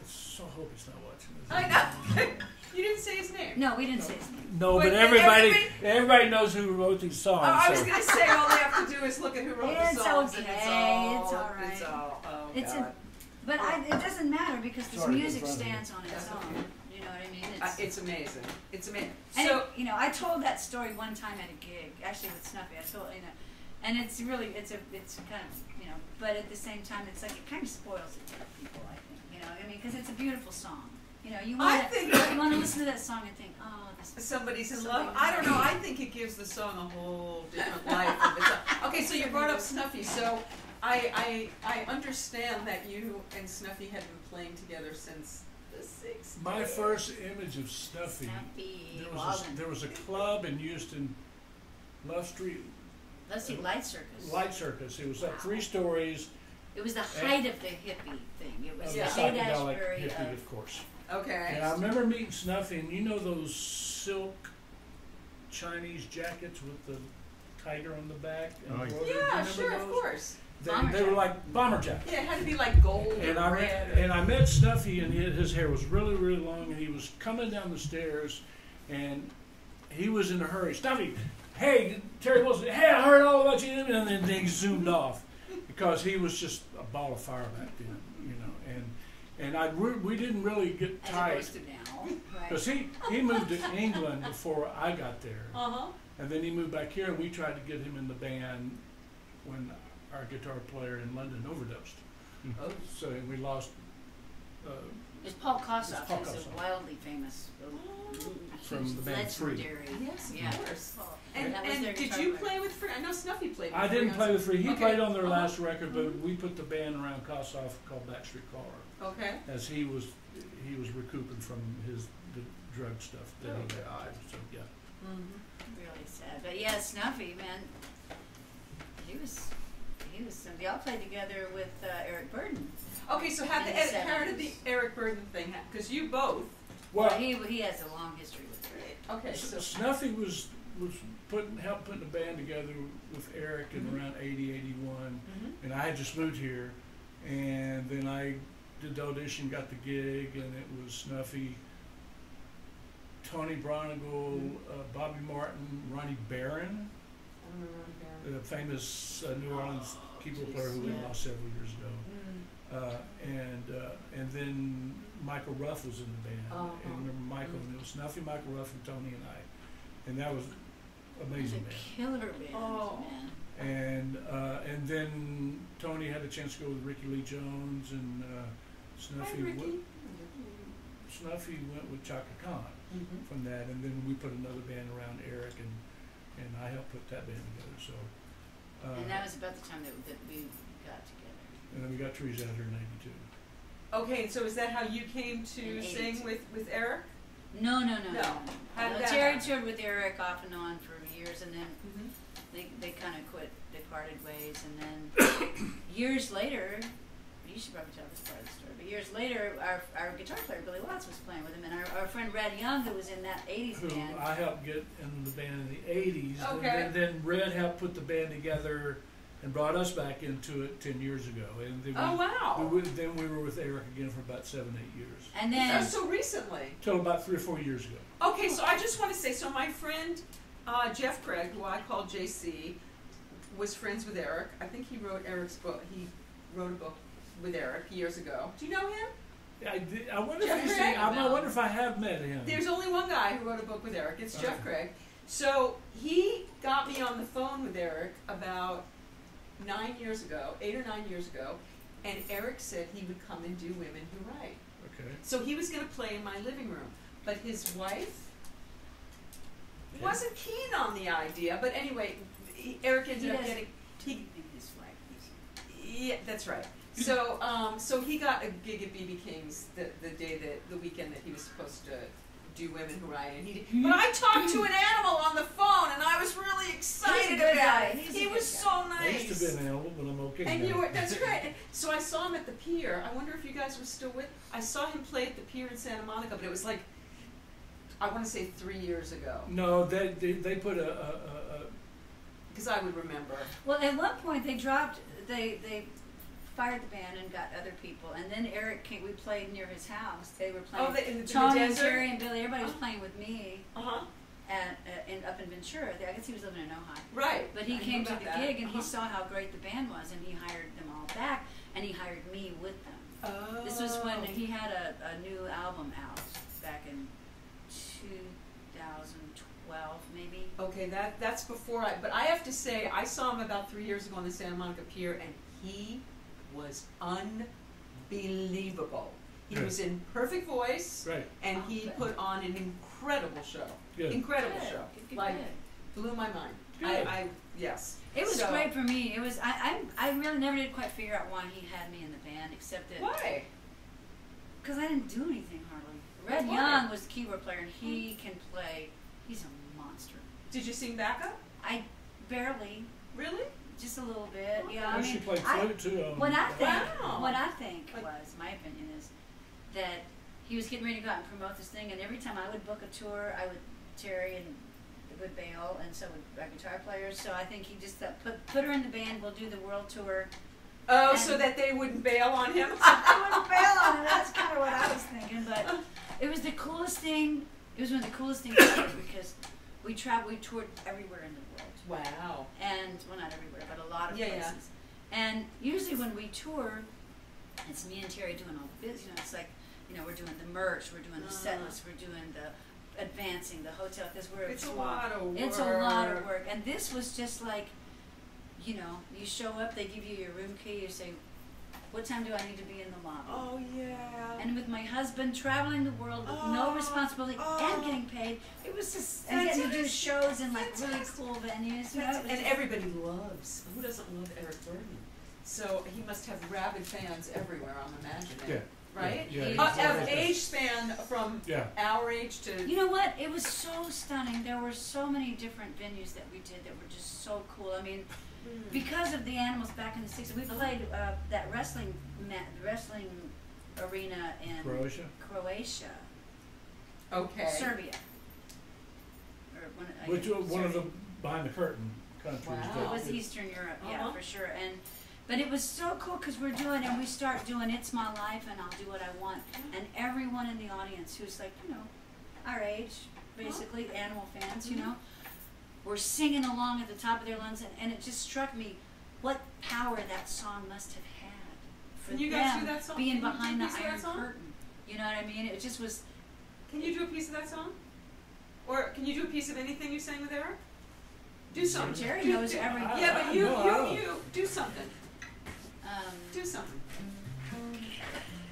so hope he's not watching this. I know. You didn't say his name. No, we didn't say his name. No, Wait, but but everybody knows who wrote these songs. Oh, I was so- gonna say all they have to do is look at who wrote the It's songs, and okay, it's all. it's all right. It's all. Oh It's God. But it doesn't matter because this Sorry, music in front of you. stands on its That's own. okay. You know what I mean? It's amazing. It's amazing. And So. it, I told that story one time at a gig, actually with Snuffy. I told and it's really it's kind of but at the same time it's like it kind of spoils it for people. I think I mean because it's a beautiful song. You want to listen to that song and think, oh, this is Somebody's in something love. I don't know. nice. I think it gives the song a whole different life of its own. Okay, so you brought up Snuffy. So I understand that you and Snuffy had been playing together since the 60s. My first image of Snuffy, Snuffy there was a club in Houston, Love Street, Let's see, Light Circus. Light Circus. It was like Wow. 3 stories It was the height of the hippie thing. It was of the the Haight psychedelic Ashbury hippie, of of course. Okay. And I remember meeting Snuffy, and those silk Chinese jackets with the tiger on the back. Oh, And yeah. embroidered. Do you Yeah, remember sure, of those? course. They were like bomber jackets. Yeah, it had to be like gold And or red. and I met Snuffy, and his hair was really, really long, and he was coming down the stairs, and he was in a hurry. Snuffy, hey, Terry Wilson, hey, I heard all about you, and then he zoomed off because he was just a ball of fire back then, you know. And we didn't really get As tight opposed to now, right? because he moved to England before I got there, Uh-huh. and then he moved back here, and we tried to get him in the band when our guitar player in London overdosed. Oh. So we lost. It's Paul Kossoff, It's Paul who's Kossoff. a wildly famous, From huge the band Free. legendary. Yes, of Yeah. course. Paul. And, that was and their did guitar you player. play with Free? I know Snuffy played with I Free. didn't play with Free. He Okay. played on their Uh-huh. last record, but we put the band around Kossoff called Backstreet Car, Okay. as he was recouping from the drug stuff that Oh, he had. God. So yeah. Mm-hmm. Really sad, but yeah, Snuffy, man, he was somebody. All played together with Eric Burden. Okay, so how In the did the 70s. Eric Burden thing happen? Because you both. Well, he has a long history with Eric. Okay, so. Snuffy was helped putting the band together with Eric in around 80, 81, Mhm. and I had just moved here, and then I did the audition, got the gig, and it was Snuffy, Tony Bronigal, Bobby Martin, Ronnie Barron, I don't remember Barry. the famous New Orleans keyboard player who we Yeah. lost several years ago. Mm. And then Michael Ruff was in the band. Uh-huh. And I remember Michael, and it was Snuffy, Michael Ruff, and Tony and I. And that was amazing It was band. a killer band, Oh. man. And then Tony had a chance to go with Ricky Lee Jones, and Hi, Snuffy Ricky. Snuffy went with Chaka Khan Mhm. from that, and then we put another band around Eric, and I helped put that band together. So, And that was about the time that we got together. and then we got Teresa out here in '82. Okay, and so is that how you came to In sing 82. with Eric? No. No. How did that Terry happen? toured with Eric off and on for years, and then Mm-hmm. they kind of they parted ways, and then years later, you should probably tell this part of the story, but years later, our guitar player, Billy Watts, was playing with him, and our friend Red Young, who was in that 80s Who band. I helped get in the band in the '80s, Okay. and then Red helped put the band together and brought us back into it 10 years ago. And then Oh, wow. then we were with Eric again for about 7, 8 years, And Oh, then, so recently. till about 3 or 4 years ago. Okay, so I just want to say, so my friend Jeff Craig, who I call JC, was friends with Eric. I think he wrote Eric's book. He wrote a book with Eric years ago. Do you know him? I wonder Jeff if he's, Craig? I wonder if I have met him. There's only one guy who wrote a book with Eric. It's Jeff Okay. Craig. So he got me on the phone with Eric about 9 years ago, 8 or 9 years ago, and Eric said he would come and do Women Who Write. Okay. So he was going to play in my living room, but his wife Yeah. wasn't keen on the idea. But anyway, Eric ended He up doesn't- getting his wife, yeah, that's right. So so he got a gig at BB King's the weekend that he was supposed to do Women Who Write, and he did. But I talked to an animal on the phone, and I was really excited He's a good about guy. it. He's a He good was guy. so I nice. used to be an animal, but I'm okay And now. you were, that's right. So I saw him at the pier. I wonder if you guys were still with. I saw him play at the pier in Santa Monica, but it was like, I want to say 3 years ago, No, they put a because I would remember. Well, at one point they fired the band and got other people, and then Eric came. We played near his house. They were playing. In the Tony and desert. Terry and Billy. Everybody was playing with me Uh-huh. up in Ventura. I guess he was living in Ojai. Right. But he I came knew to about the that. gig and he Uh-huh. saw how great the band was, and he hired them all back, and he hired me with them. Oh. This was when he had a new album out back in 2012, maybe. Okay, that's before but I have to say, I saw him about 3 years ago on the Santa Monica Pier, and he was unbelievable. He Good. was in perfect voice, right. and Oh, he good. put on an incredible show. Good. Incredible Good, show. good, Like, good. blew my mind. Good. Yes. It was So- great for me. It was. I really never did quite figure out why he had me in the band, except that Why? because I didn't do anything hardly. Red Why? Young was the keyboard player, and he can play. He's a monster. Did you sing backup? I barely, Really? just a little bit. Okay. Yeah, I Well, mean, she played I- flute too. What I think, Wow. Like- was, my opinion is, that he was getting ready to go out and promote this thing, and every time I would book a tour, Terry and the would bail, and so would our guitar players. So I think he just thought, put her in the band. We'll do the world tour. Oh, And- so that they wouldn't bail on him? I wouldn't bail on it. That's kind of what I was thinking, but it was the coolest thing. It was one of the coolest things ever because we toured everywhere in the world, Wow. and well, not everywhere, but a lot of Yeah, places. And usually when we tour, it's me and Terry doing all the biz. You know, it's like, you know, we're doing the merch, we're doing the set list, we're doing the advancing the hotel because we're It's a lot of work. It's a lot of work, and this was just like, you know, you show up, they give you your room key, you say, what time do I need to be in the lobby? Oh, yeah. And with my husband traveling the world with no responsibility and getting paid, it was just, and getting to do shows in like really cool venues. You know, it was And just- everybody loves, who doesn't love Eric Burden? So he must have rabid fans everywhere, I'm imagining. Yeah. Right? Yeah, Of age span from Yeah. our age to... You know what? It was so stunning. There were so many different venues that we did that were just so cool. I mean, because of the Animals back in the 60s, we played that wrestling arena in Croatia, Okay. Serbia. Or Which was one of the behind the curtain countries. Wow. It was Eastern Europe, yeah, Uh-huh. for sure. But it was so cool because we start doing It's My Life and I'll Do What I Want. And everyone in the audience who's like, you know, our age, basically, animal fans, you know, were singing along at the top of their lungs. And it just struck me what power that song must have had for Can you guys them do that song? being Can you do behind a the piece of that Iron song? Curtain. You know what I mean? It just was... Can you do a piece of that song? Or can you do a piece of anything you sang with Eric? Do something. Jerry Do- knows do- everything. Yeah, but you do something. Um, Do something.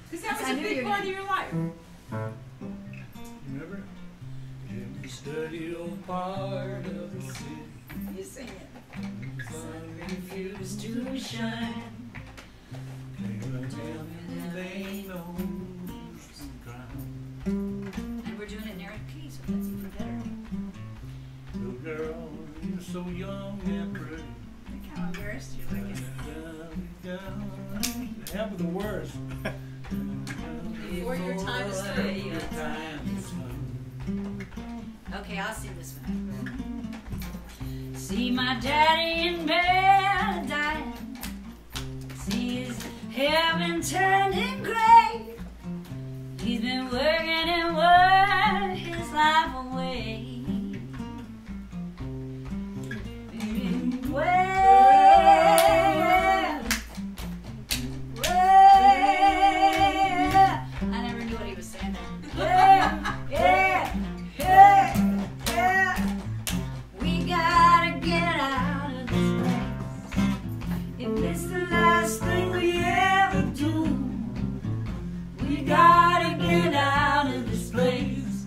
Because that was I a knew big you were part gonna- of your life. Remember? Every study old part of the city. you sing it. Sun Refuse to shine. they know And we're doing it in Eric Key, so that's even better. little girl, you're so young and pretty. Look how embarrassed you look. Half of the words. Before your time is through. Your time is through. Okay, I'll sing this one. See my daddy in bed dying. See his hair been turning gray. He's been working and working his life away. I never knew what he was saying there. We gotta get out of this place. If it's the last thing we ever do, we gotta get out of this place.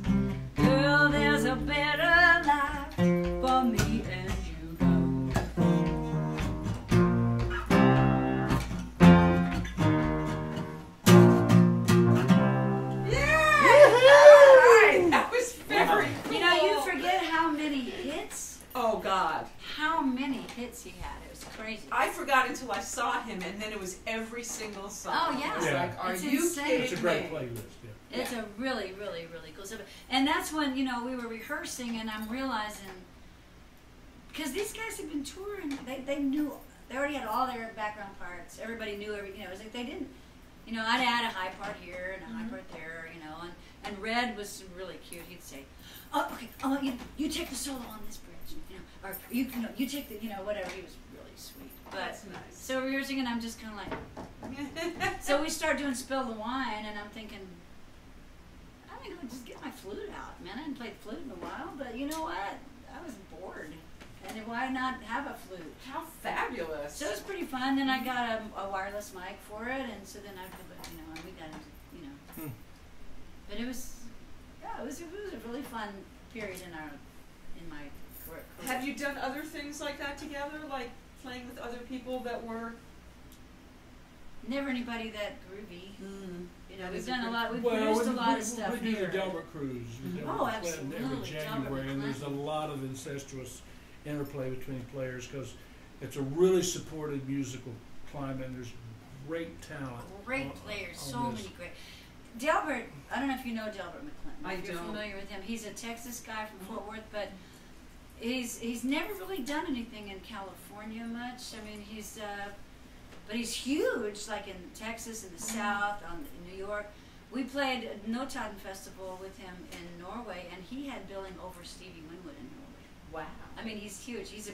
Girl, there's a better life for me and you. Alright, that was very cool. You know, you forget how many hits, Oh, God. how many hits he had. It was crazy. I forgot until I saw him, and then it was every single song. Oh, yeah. I was Yeah. like, are It's you insane. kidding It's a great me? playlist, yeah. It's a really, really, really cool stuff. And that's when, you know, we were rehearsing and I'm realizing, because these guys had been touring, they knew, they already had all their background parts. Everybody knew you know, it was like they didn't, you know, I'd add a high part here and a high part there, you know, and Red was really cute. He'd say, oh, okay, you take the solo on this bridge, you know, or you take the, you know, whatever. He was really sweet. But That's nice. so we were singing, I'm just kind of like, so we start doing Spill the Wine, and I'm thinking, I think I'll just get my flute out, man. I hadn't played flute in a while, but you know what? I was bored. And then why not have a flute? How fabulous. So it was pretty fun. Then I got a wireless mic for it, and so then I, you know, and we got into, you know. But it was, yeah, it was a really fun period in my career. Have you done other things like that together, like playing with other people that were... Never anybody that groovy. You know, That we've is a done a good- lot. We've produced a lot of stuff We do here. the Delbert Cruise. We do Oh, it absolutely, every Delbert January, and there's a McClellan. lot of incestuous interplay between players because it's a really supportive musical climate, and there's great talent. Great players, so on this. many great. Delbert, I don't know if you know Delbert McClellan. I if you're don't. familiar with him. He's a Texas guy from Fort Worth, but he's never really done anything in California much. I mean, but he's huge, like in Texas, in the South, in New York. We played a Notodden Festival with him in Norway, and he had billing over Stevie Winwood in Norway. Wow. I mean, he's huge. He's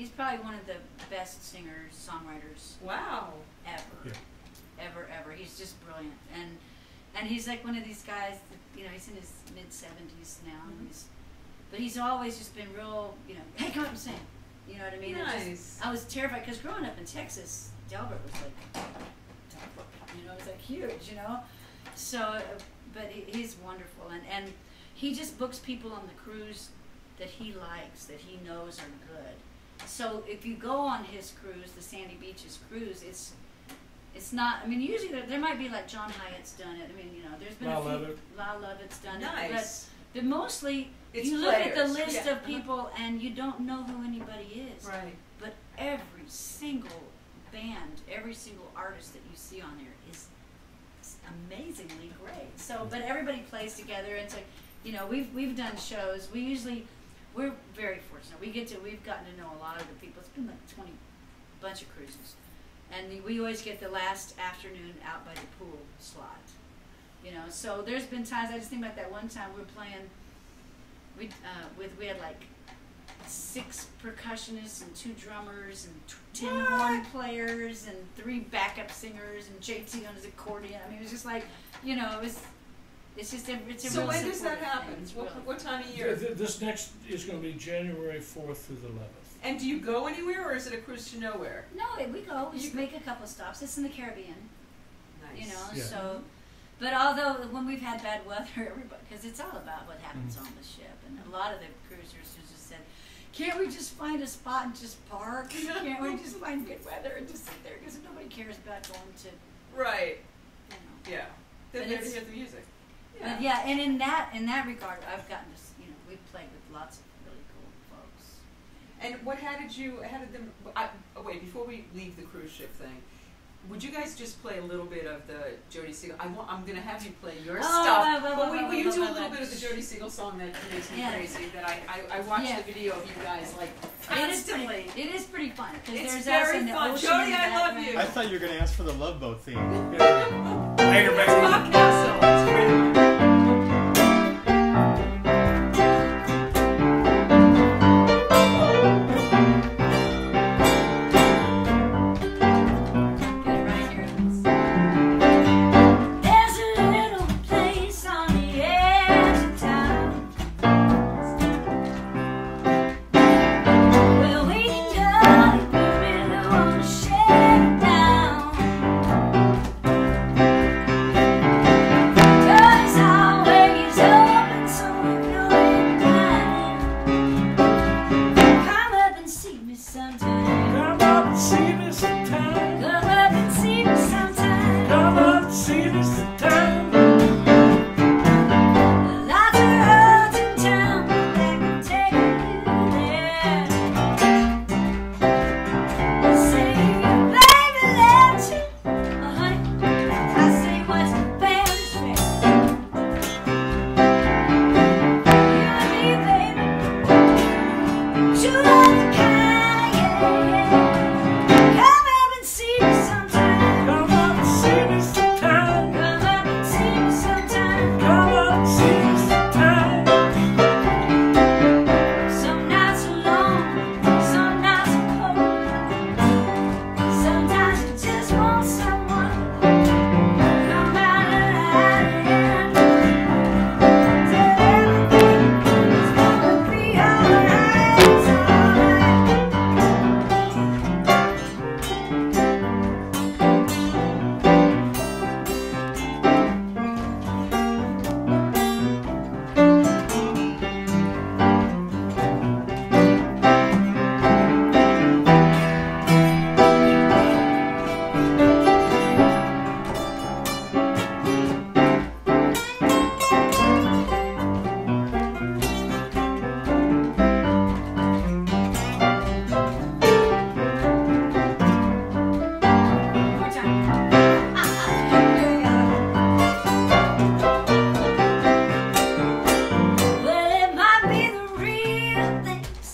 probably one of the best singers, songwriters Wow. ever. Yeah. Ever. He's just brilliant. And he's like one of these guys that, you know, he's in his mid-70s now. And but he's always just been real, you know, hey, come up and sing. You know what I mean? Nice. I was terrified, because growing up in Texas, Delbert was like, you know, it's like huge, you know? So, but he's wonderful. And he just books people on the cruise that he likes, that he knows are good. So if you go on his cruise, the Sandy Beaches cruise, it's not, I mean, usually there might be like John Hyatt's done it. I mean, you know, there's been Lyle a few. Lovett. Lyle Lovett's done Nice. it. But mostly, It's you look at the players, list yeah. of people and you don't know who anybody is. Right. But every single band, every single artist that you see on there is amazingly great. So, but everybody plays together, and so, you know, we've done shows. We're very fortunate. We've gotten to know a lot of the people. It's been like 20 bunch of cruises, and we always get the last afternoon out by the pool slot. You know, so there's been times, I just think about that one time we were playing. We had like 6 percussionists and 2 drummers and 10 horn players and 3 backup singers and JT on his accordion. I mean, it was just like, you know, it's just it's a So real when does that supportive happen? thing. It's What time of year? This next is going to be January 4th through the 11th. And do you go anywhere, or is it a cruise to nowhere? No, we go. We You just make a couple of stops. It's in the Caribbean, Nice. you know. Yeah. So, but although when we've had bad weather, everybody, because it's all about what happens on the ship, and a lot of the cruisers have just said, "Can't we just find a spot and just park? Can't we just find good weather and just sit there?" Because nobody cares about going to, Right. you know. Yeah. They're But there to it's- hear the music. But yeah, and in that regard, I've gotten to, you know, we've played with lots of really cool folks. And how did them, wait, before we leave the cruise ship thing, would you guys just play a little bit of the Jody Siegel? I'm going to have you play your stuff, but will you do a little bit of the Jody Siegel song that makes me crazy, that I watched the video of you guys, like, constantly. It is pretty fun, because It's there's very us in the fun. ocean Jody, in the I love background. you. I thought you were going to ask for the Love Boat theme. Later, It's baby. Bob Castle. It's great. Good, right here it is. There's a little place on the edge of town where we can go if we really want to shake it down. Doors always open so we can lay down. Come up and see me sometime. Come up and see me sometime. Come up and see me sometime. Come up and see me sometime. Lots of roads in town that can take you there. I say, baby, let's honey. I say, what's fair is fair. You and me, baby, true love the kind, yeah. Come up and see me sometime. Come up and see me sometime. Come up and see me sometime. Come up and see me sometime. Some nights are long, some nights are cold. Sometimes you just want someone to come out and tell everything is gonna be alright. It's alright.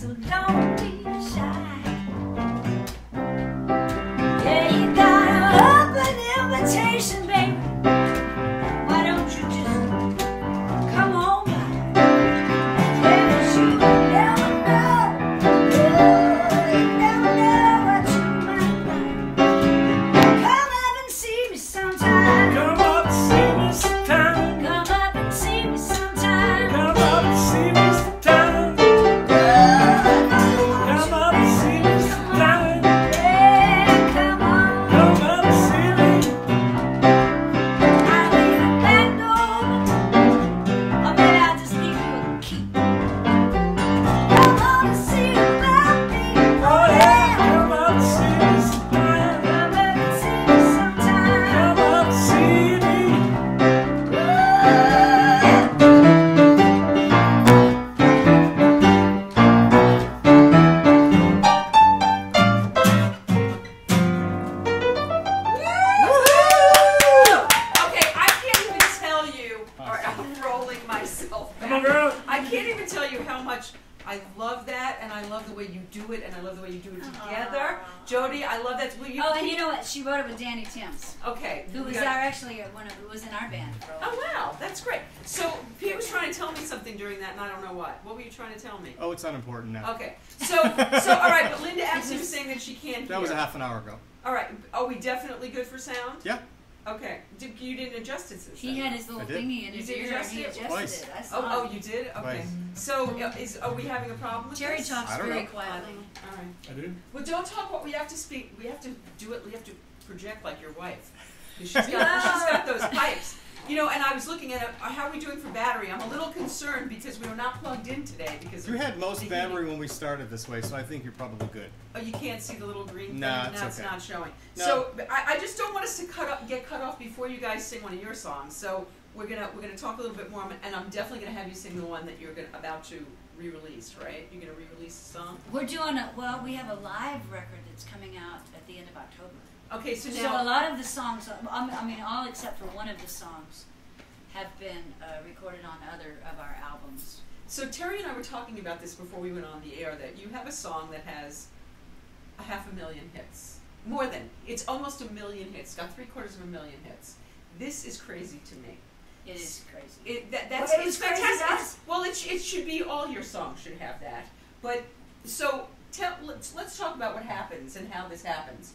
so don't be shy. Yeah, you got an open invitation, baby. Why don't you just come on by? Yes, you never know. Oh, you never know what you might find. Come up and see me sometime. Come up and see me sometime. Come up and see me sometime. Come up and see me sometime. Come up and see me sometime. Yeah, come on. Come up and see me. I'll leave the back door, or maybe I'll just leave you a key. Come on and see about me. Oh yeah, come up and see me sometime. Come up and see me sometime. Come up and see me. Okay, I can't even tell you, or I'm rolling myself Come on, back. girl. I can't even tell you how much I love that, and I love the way you do it, and I love the way you do it together. Jody, I love that. Will you? Oh, and you know what? She wrote it with Danny Timms, Okay. who was we got- who was in our band for a while. Oh wow, that's great. So Pete was trying to tell me something during that, and I don't know what. What were you trying to tell me? Oh, it's unimportant now. Okay. So all right, but Linda Abson was saying that she can't hear. That was a half an hour ago. All right. Are we definitely good for sound? Yeah. Okay. You didn't adjust it since He then. had his little I did. thingy in You his did ear, and adjust he it? adjusted Twice. it. I saw Oh, him. you did? Okay. Twice. So are we having a problem with Jerry this? talks I don't very know. quietly. All right. I do. Well, don't talk. What we have to speak. We have to do it. We have to project like your wife. 'Cause she's got those pipes. You know, and I was looking at how are we doing for battery? I'm a little concerned because we were not plugged in today because You of had most the battery heat. when we started this way, so I think you're probably good. Oh, you can't see the little green Nah, thing. it's No, it's okay. not showing. No. So I just don't want us to get cut off before you guys sing one of your songs. So we're gonna talk a little bit more, and I'm definitely gonna have you sing the one that you're about to re-release, right? You're gonna re-release the song. We're doing we have a live record that's coming out at the end of October. Okay, so So now a lot of the songs, I mean, all except for one of the songs, have been recorded on other of our albums. So Terry and I were talking about this before we went on the air, that you have a song that has 500,000 hits. More than. It's almost 1 million hits. Got 750,000 hits. This is crazy to me. It is crazy. That's Well, it it's was crazy fantastic. to us. Well, it should be all your songs should have that. But so let's talk about what happens and how this happens.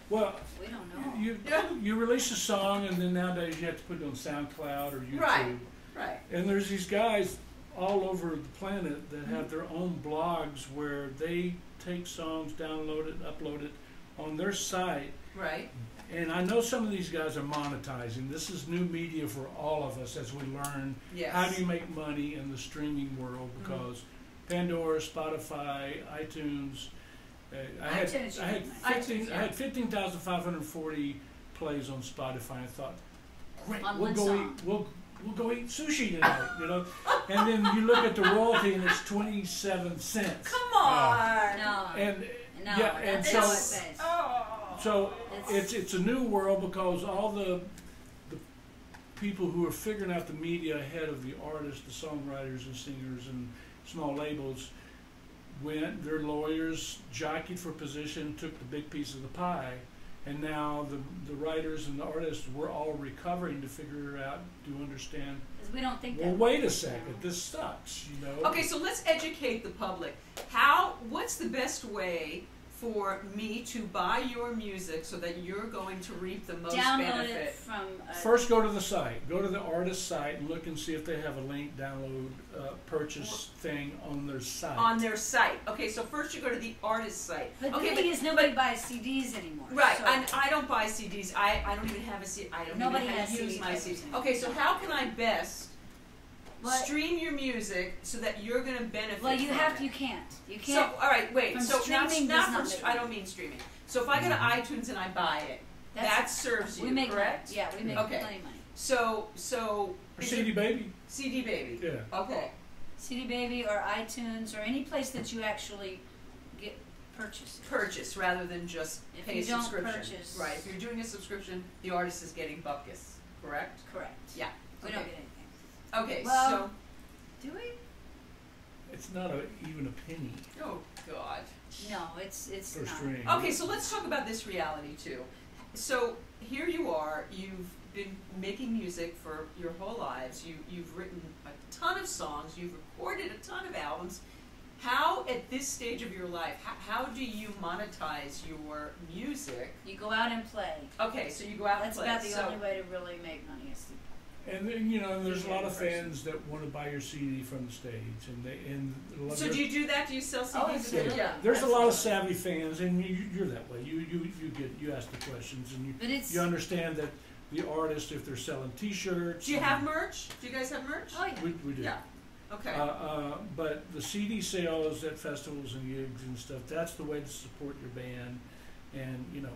Well, We don't know. you release a song, and then nowadays you have to put it on SoundCloud or YouTube. Right. Right. And there's these guys all over the planet that have their own blogs where they take songs, download it, upload it on their site. Right. And I know some of these guys are monetizing. This is new media for all of us as we learn Yes. how do you make money in the streaming world, because Pandora, Spotify, iTunes. iTunes, I had iTunes, yeah. 15,540 plays on Spotify. I thought, great, On we'll one go song. eat. We'll go eat sushi tonight, you know. And then you look at the royalty, and it's 27 cents. Come on. No. And No, yeah, and that's so not what it pays. Oh. so it's a new world, because all the people who are figuring out the media ahead of the artists, the songwriters and singers and small labels, went, their lawyers jockeyed for position, took the big piece of the pie, and now the writers and the artists, we're all recovering to figure out, to understand, 'Cause we don't think well, that. wait a second, this sucks, you know? Okay, so let's educate the public. What's the best way for me to buy your music so that you're going to reap the most Download benefit? it from. First, go to the site. Go to the artist site and look and see if they have a link, download, purchase thing on their site. On their site. Okay, so first you go to the artist site. But Okay, the thing is, nobody buys CDs anymore. Right, so- and I don't buy CDs. I don't even have a CD. I don't Nobody even has use CD my players CD. anymore. Okay, so how can I best What? stream your music so that you're going to benefit Well, you from have it? to. You can't. You So, can't. all right, wait. from So streaming not does not from. make I don't mean streaming. So if I go to iTunes and I buy it, that serves you, we make correct? money. Yeah, we make Okay. plenty of money. So Or is CD it Baby. CD Baby. Yeah. Okay. CD Baby or iTunes or any place that you actually get purchases. Purchase rather than just If pay you a don't subscription. purchase- Right. If you're doing a subscription, the artist is getting bupkis, correct? Correct. Yeah. We Okay. don't get anything. Okay. Well- So Do we? it's not even a penny Oh God. No, it's per not. string. Okay, so let's talk about this reality too. So here you are. You've been making music for your whole lives. You've written a ton of songs. You've recorded a ton of albums. How, at this stage of your life, how do you monetize your music? You go out and play. Okay, so you go out That's and play. about the so, only way to really make money. Is to, And then, you know, there's a lot of Yeah, fans that want to buy your CD from the stage, and a lot So do you do that? Do you sell CDs? Oh, absolutely. Yeah. there's a lot of absolutely. savvy fans, and you're that way. You ask the questions, and but it's you understand that the artist, if they're selling T-shirts. Do you have merch? Do you guys have merch? oh yeah. We do. Yeah. Okay. But the CD sales at festivals and gigs and stuff, that's the way to support your band. And, you know,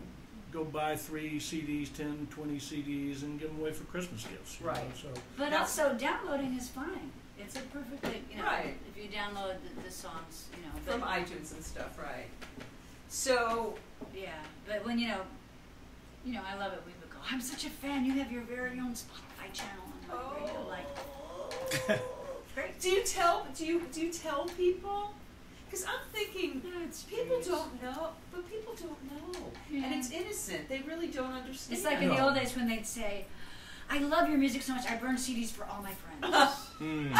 go buy 3 CDs, 10, 20 CDs, and give them away for Christmas gifts. you know, Right. So, But Now- also downloading is fine. It's a perfectly, you know, Right. if you download the songs, you know. But From iTunes and stuff, right? So yeah, but when you know, I love it. We would go. I'm such a fan. You have your very own Spotify channel on my radio, like. Great. do you tell people? Because I'm thinking No, it's people great. don't know, but people don't know, and Yeah. it's innocent. They really don't understand. It's like in the No. old days when they'd say, "I love your music so much. I burn CDs for all my friends." Hmm.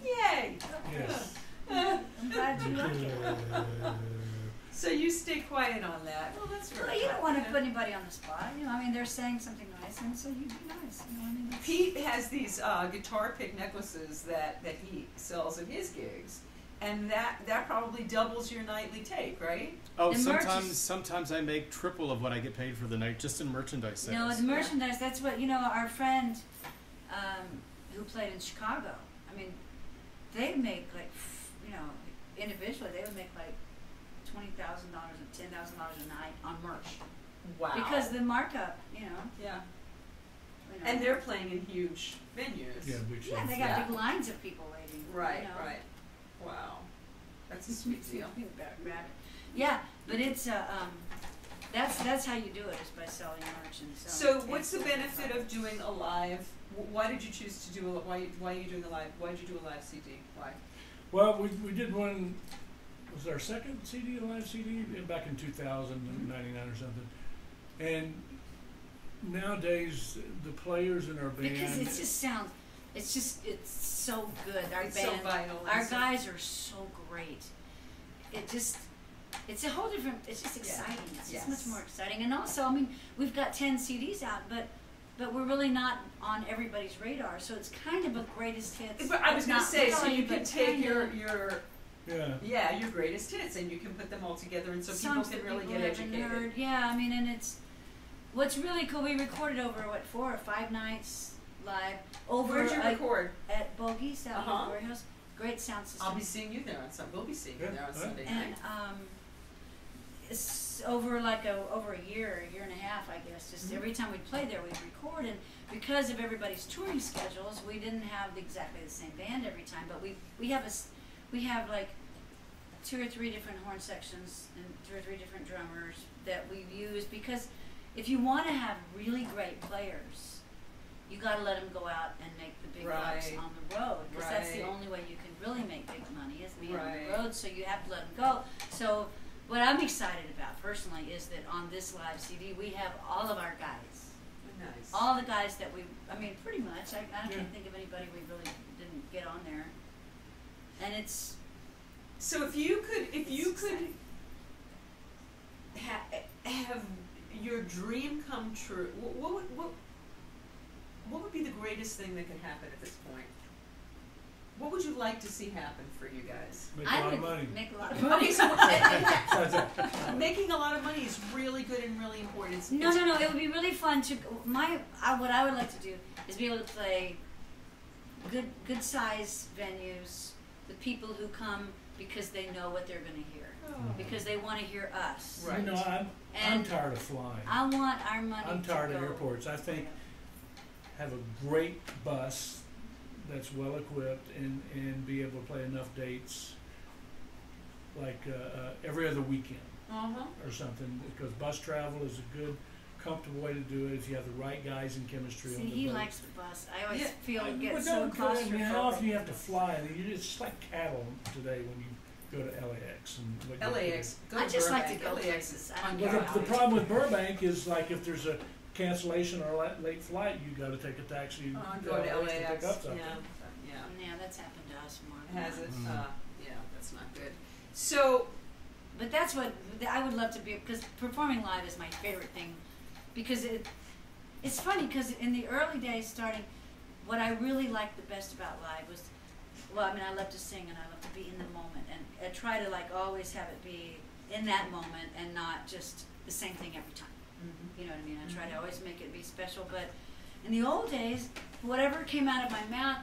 Yay! yes. I'm glad you like it. So you stay quiet on that. Well, that's very. Well, you don't want to kind. put anybody on the spot. You know, I mean, they're saying something nice, and so you be nice. You know, I mean, it's, Pete has these guitar pick necklaces that he sells at his gigs, and that probably doubles your nightly take, right? Oh, The merch is- sometimes I make triple of what I get paid for the night just in merchandise sales. no, the merchandise. That's what our friend who played in Chicago. I mean, they make like individually they would make like $20,000 and $10,000 a night on merch Wow. because the markup. yeah, You know, and they're playing in huge venues. Yeah, big yeah, shows. they got Yeah. big lines of people waiting. Right, you know. right. Wow, that's a sweet deal. Yeah, but it's that's how you do it is by selling merch and So, selling. what's the and selling benefit of products. doing a live? Why did you choose to do a? Why are you doing a live? Why did you do a live CD? Why? Well, we did one. Was our second CD a live CD back in 2099 or something? And nowadays the players in our band. Because it just sounds, it's so good. Our It's so band, vital. our It's so- guys are so great. It's a whole different. It's just Yeah. exciting. It's Yes. just much more exciting. And also, I mean, we've got 10 CDs out, but we're really not on everybody's radar. So it's kind of a greatest hits. But I was going to Not say, so really, you can but take kinda Yeah. your greatest hits, and you can put them all together, and so people songs can that really people get haven't educated. heard. Yeah, I mean, and it's what's really cool. We recorded over 4 or 5 nights live over Where'd you record? at Bogey's out Uh-huh. in the warehouse. Great sound system. I'll be seeing you there on Sunday. We'll be seeing you Yeah, there on right. Sunday and night. it's over over a year and a half, I guess. Just Mhm. every time we played there, we'd record, and because of everybody's touring schedules, we didn't have exactly the same band every time. But we have like 2 or 3 different horn sections and 2 or 3 different drummers that we use because if you want to have really great players, you got to let them go out and make the big bucks Right. on the road because that's the Right. only way you can really make big money is being on Right. the road. So you have to let them go. So what I'm excited about personally is that on this live CD we have all of our guys, Nice. all the guys that I mean pretty much. I Yeah. can't think of anybody we really didn't get on there, and it's. So if you could exciting. have your dream come true, what would be the greatest thing that could happen at this point? What would you like to see happen for you guys? Make a I lot would of money. make a lot of money. Okay, so That's it. making a lot of money is really good and really important. No. It would be really fun to what I would like to do is be able to play good size venues with people who come because they know what they're going to hear because they want to hear us. Right. You know, I'm And tired of flying. I want our money. I'm to tired go. of airports. I think have a great bus that's well equipped and be able to play enough dates like every other weekend Uh-huh. or something because bus travel is a good comfortable way to do it if you have the right guys in chemistry See, on the he boat. likes the bus. I always Yeah. feel Well, get don't so go- I mean, how often claustrophobic. you have to fly? I mean, it's like cattle today when you go to LAX and what you have to do. LAX. Go I just like to Burbank. go LAX places. is I don't Well, go ungodly. the problem with Burbank is like if there's a cancellation or a late flight, you got to take a taxi Go to to pick LAX. up something. Yeah. Yeah, that's happened to us more. Has it? Mm. Yeah, that's not good. So, But that's what I would love to be, because performing live is my favorite thing. Because it's funny, because in the early days starting, what I really liked the best about live was, well, I mean, I love to sing and I love to be in the moment. And I try to like always have it be in that moment and not just the same thing every time. You know what I mean? I try to always make it be special. But in the old days, whatever came out of my mouth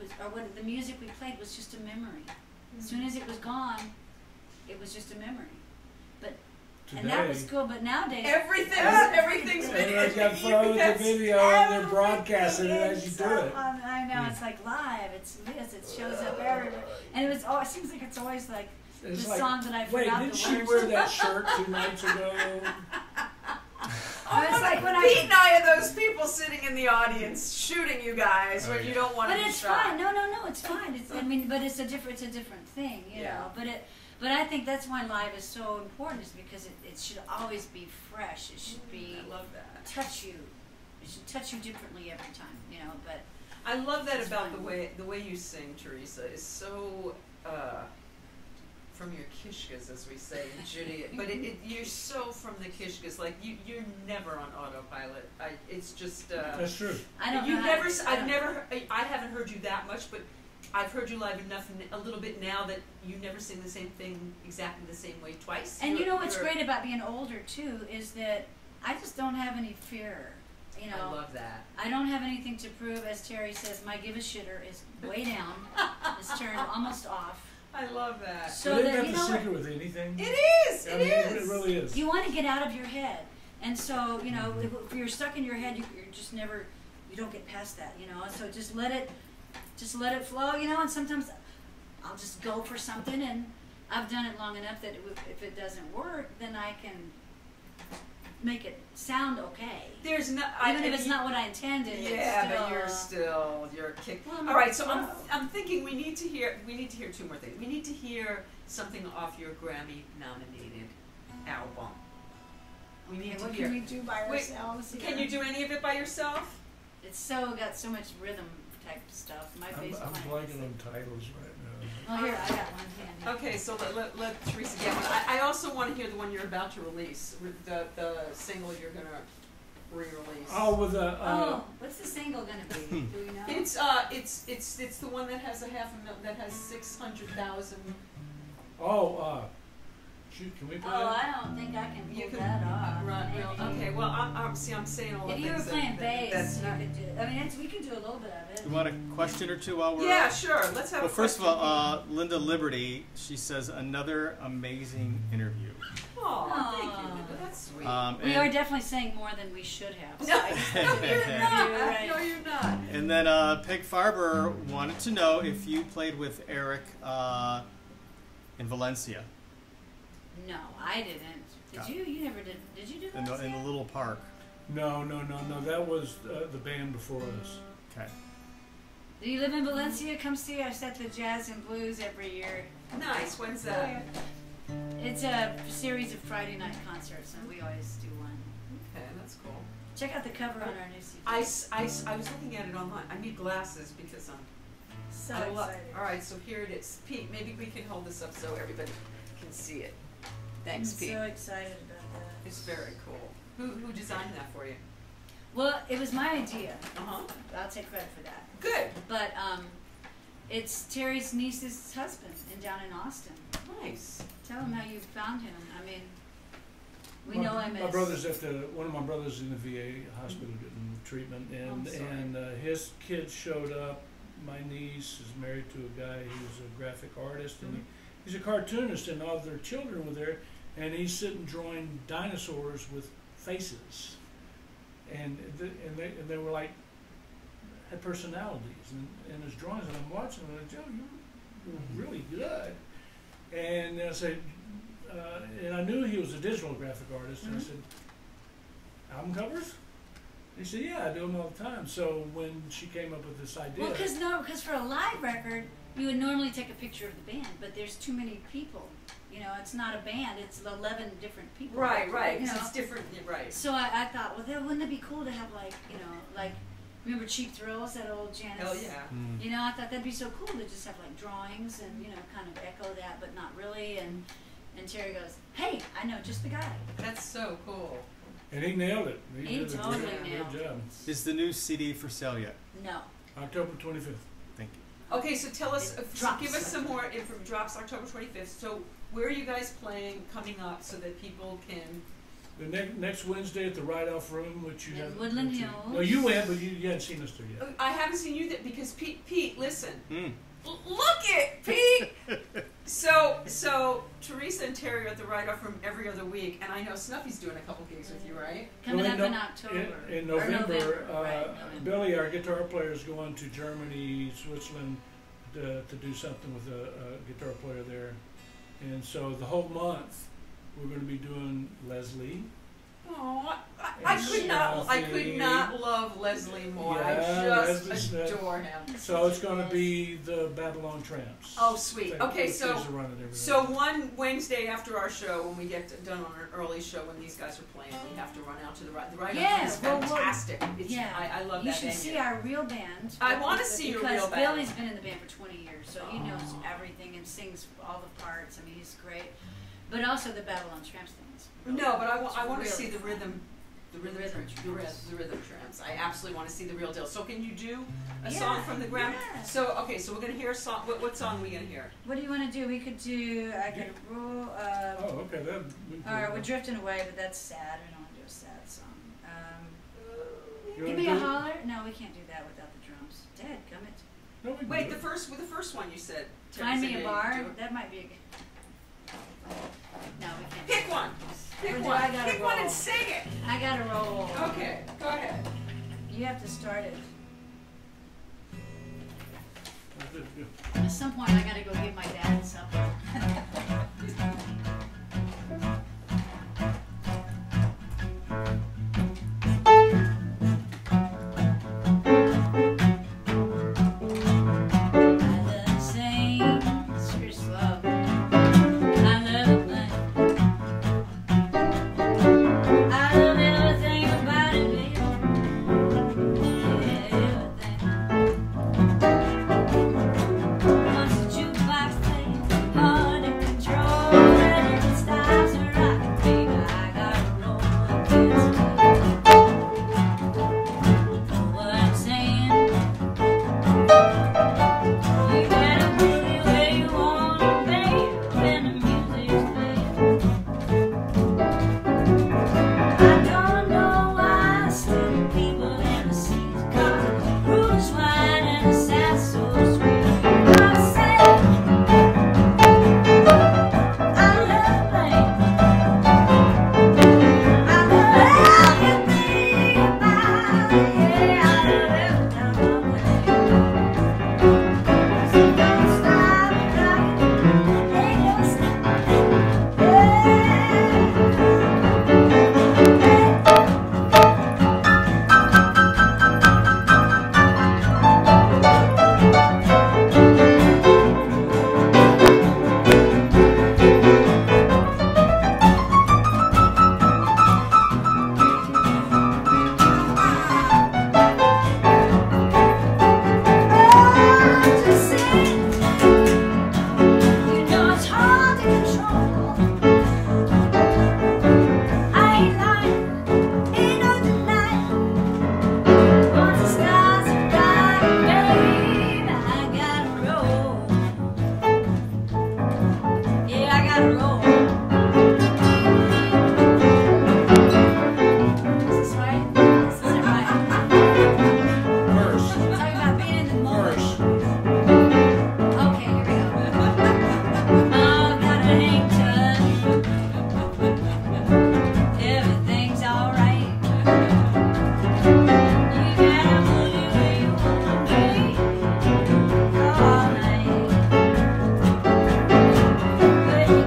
was, or what the music we played was just a memory. As soon as it was gone, it was just a memory. And that was cool, but nowadays everything's Everyone's got phones and video and they're broadcasting it as you do it. I know, it's like live, it's this, it shows up everywhere. And it seems like it's always like It's the like, song that I wait, forgot did the she words. wear that shirt 2 nights ago? It's like when Pete and I are those people sitting in the audience shooting you guys when you don't want to But be it's shot. fine. No, it's fine. I mean, but it's a different thing, you know. But I think that's why live is so important, is because it should always be fresh. It should be I love that. touch you. It should touch you differently every time, you know. But I love that It's about fine. the way you sing, Teresa, is so from your kishkas, as we say in Judaism. But you're so from the kishkas. Like you're never on autopilot. It's just. That's true. I don't You know. never. I haven't heard you that much, but I've heard you live enough, a little bit now, that you never sing the same thing exactly the same way twice. And you know what's great about being older too is that I just don't have any fear. You know, I love that. I don't have anything to prove. As Terry says, my give a shitter is way down. It's turned almost off. I love that. So But isn't that that you the know what? secret with anything? It is. I It mean, is. It really is. You want to get out of your head, and so you know if you're stuck in your head, you're just never. You don't get past that, you know. So just let it flow, you know. And sometimes I'll just go for something, and I've done it long enough that if it doesn't work, then I can make it sound okay. There's not. Even if it's not what I intended. Yeah, it's still, but you're a kick. Well, All right, so no. I'm thinking we need to hear 2 more things. We need to hear something off your Grammy nominated album. We need to what hear. can we do by Wait, ourselves? Can you do any of it by yourself? It's got so much rhythm type stuff. My face. I'm blanking on titles right now. Oh, here I got one handy. Okay, so let Teresa get one. I also want to hear the one you're about to release, the single you're gonna re-release. Oh, with the What's the single gonna be? Do we know? It's the one that has that has 600,000. Shoot, can we play Oh, that? I don't think I can You pull can that off. right. Well, Maybe. okay. Well, I'm saying all the If things. you were playing bass, that's you not. could do. I mean, we can do a little bit of it. You want a question or two while we're Yeah, sure. Let's have. Well, a first of question. all, Linda Liberty, she says, another amazing interview. Oh, thank you, Linda. That's sweet. We are definitely saying more than we should have. So No, I just have to you're review, not. right? No, you're not. And then Peg Farber wanted to know if you played with Eric in Valencia, No, I didn't. Did you? You never did. Did you do in that? the little park. No. That was the band before us. Okay. Do you live in Valencia? Come see us at the Jazz and Blues every year. Nice. When's that? It's a series of Friday night concerts, and we always do one. Okay, that's cool. Check out the cover on our new CD. I was looking at it online. I need glasses because I'm. So I love. excited. All right, so here it is. Pete, maybe we can hold this up so everybody can see it. Thanks, I'm Pete. so excited about that. It's very cool. Who designed that for you? Well, it was my idea. Uh-huh. I'll take credit for that. Good. But it's Terry's niece's husband down in Austin. Nice. Tell him how you found him. I mean, we know him My as. brother's one of my brothers in the VA hospital getting treatment, I'm sorry. and his kids showed up. My niece is married to a guy who's a graphic artist, and he's a cartoonist, and all their children were there, and he's sitting drawing dinosaurs with faces, and they were like had personalities in his drawings, and I'm watching them, and I go, Joe, you're really good. And I said, and I knew he was a digital graphic artist, and I said, album covers? He said, yeah, I do them all the time. So when she came up with this idea, Well, because for a live record, you would normally take a picture of the band, but there's too many people. You know, it's not a band; it's 11 different people. Right, You because know? it's different, right. So I thought, well, wouldn't it be cool to have like remember Cheap Thrills, that old Janice? Hell yeah. You know, I thought that'd be so cool to just have like drawings and kind of echo that, but not really. And Terry goes, "Hey, I know just the guy." That's so cool. and he nailed it. He did a totally great nailed job. Is the new CD for sale yet? No. October 25th. Thank you. Okay, so tell us, It so drops. give us some more info. Drops October 25th. So where are you guys playing coming up so that people can? The next Wednesday at the Ride-Off Room, which you In have. Woodland which you- Hills. No, you went, but you hadn't seen us there yet. I haven't seen you because Pete, listen. Mm. Look it, Pete. So Teresa and Terry are at the Ride-Off Room every other week, and I know Snuffy's doing a couple gigs with you, right? Coming Well, up in in No- October. In Or November, right, November. Billy, our guitar player, is going to Germany, Switzerland to do something with a guitar player there. And so the whole month, we're going to be doing Leslie. Oh, I could not love Leslie more. Yeah, I just Leslie's adore him. So it's going to be the Babylon Tramps. Oh, sweet. Okay, The so kids are running everything. So one Wednesday after our show, when we get done on an early show, when these guys are playing, we have to run out to the ride. The ride Yeah, is well, fantastic. It's, yeah. I love You that should venue. see our real band. I wanna see your real Because band. Billy's been in the band for 20 years, so he knows everything and sings all the parts. I mean, he's great. But also the Babylon Tramps thing is really No, but I it's want to really see the fun. rhythm. The rhythm tramps. I absolutely want to see the real deal. So can you do a song from the ground? Yeah. So okay, so we're gonna hear a song. What song are we gonna hear? What do you want to do? We could do. I could roll. Oh, okay. That, we can All right, do we're that. drifting away, but that's sad. We don't want to do a sad song. You Give wanna me do a it? holler. No, we can't do that without the drums. Dad, come it. No, we can Wait, do the it. first one you said. Find Teresa, me a yeah, bar. you do it. That might be a good. No, we can't. Pick one. Or Pick do one. I gotta Pick one roll? and sing it. I gotta roll. Okay, go ahead. You have to start it. That's it, good. At some point, I gotta go give my dad supper.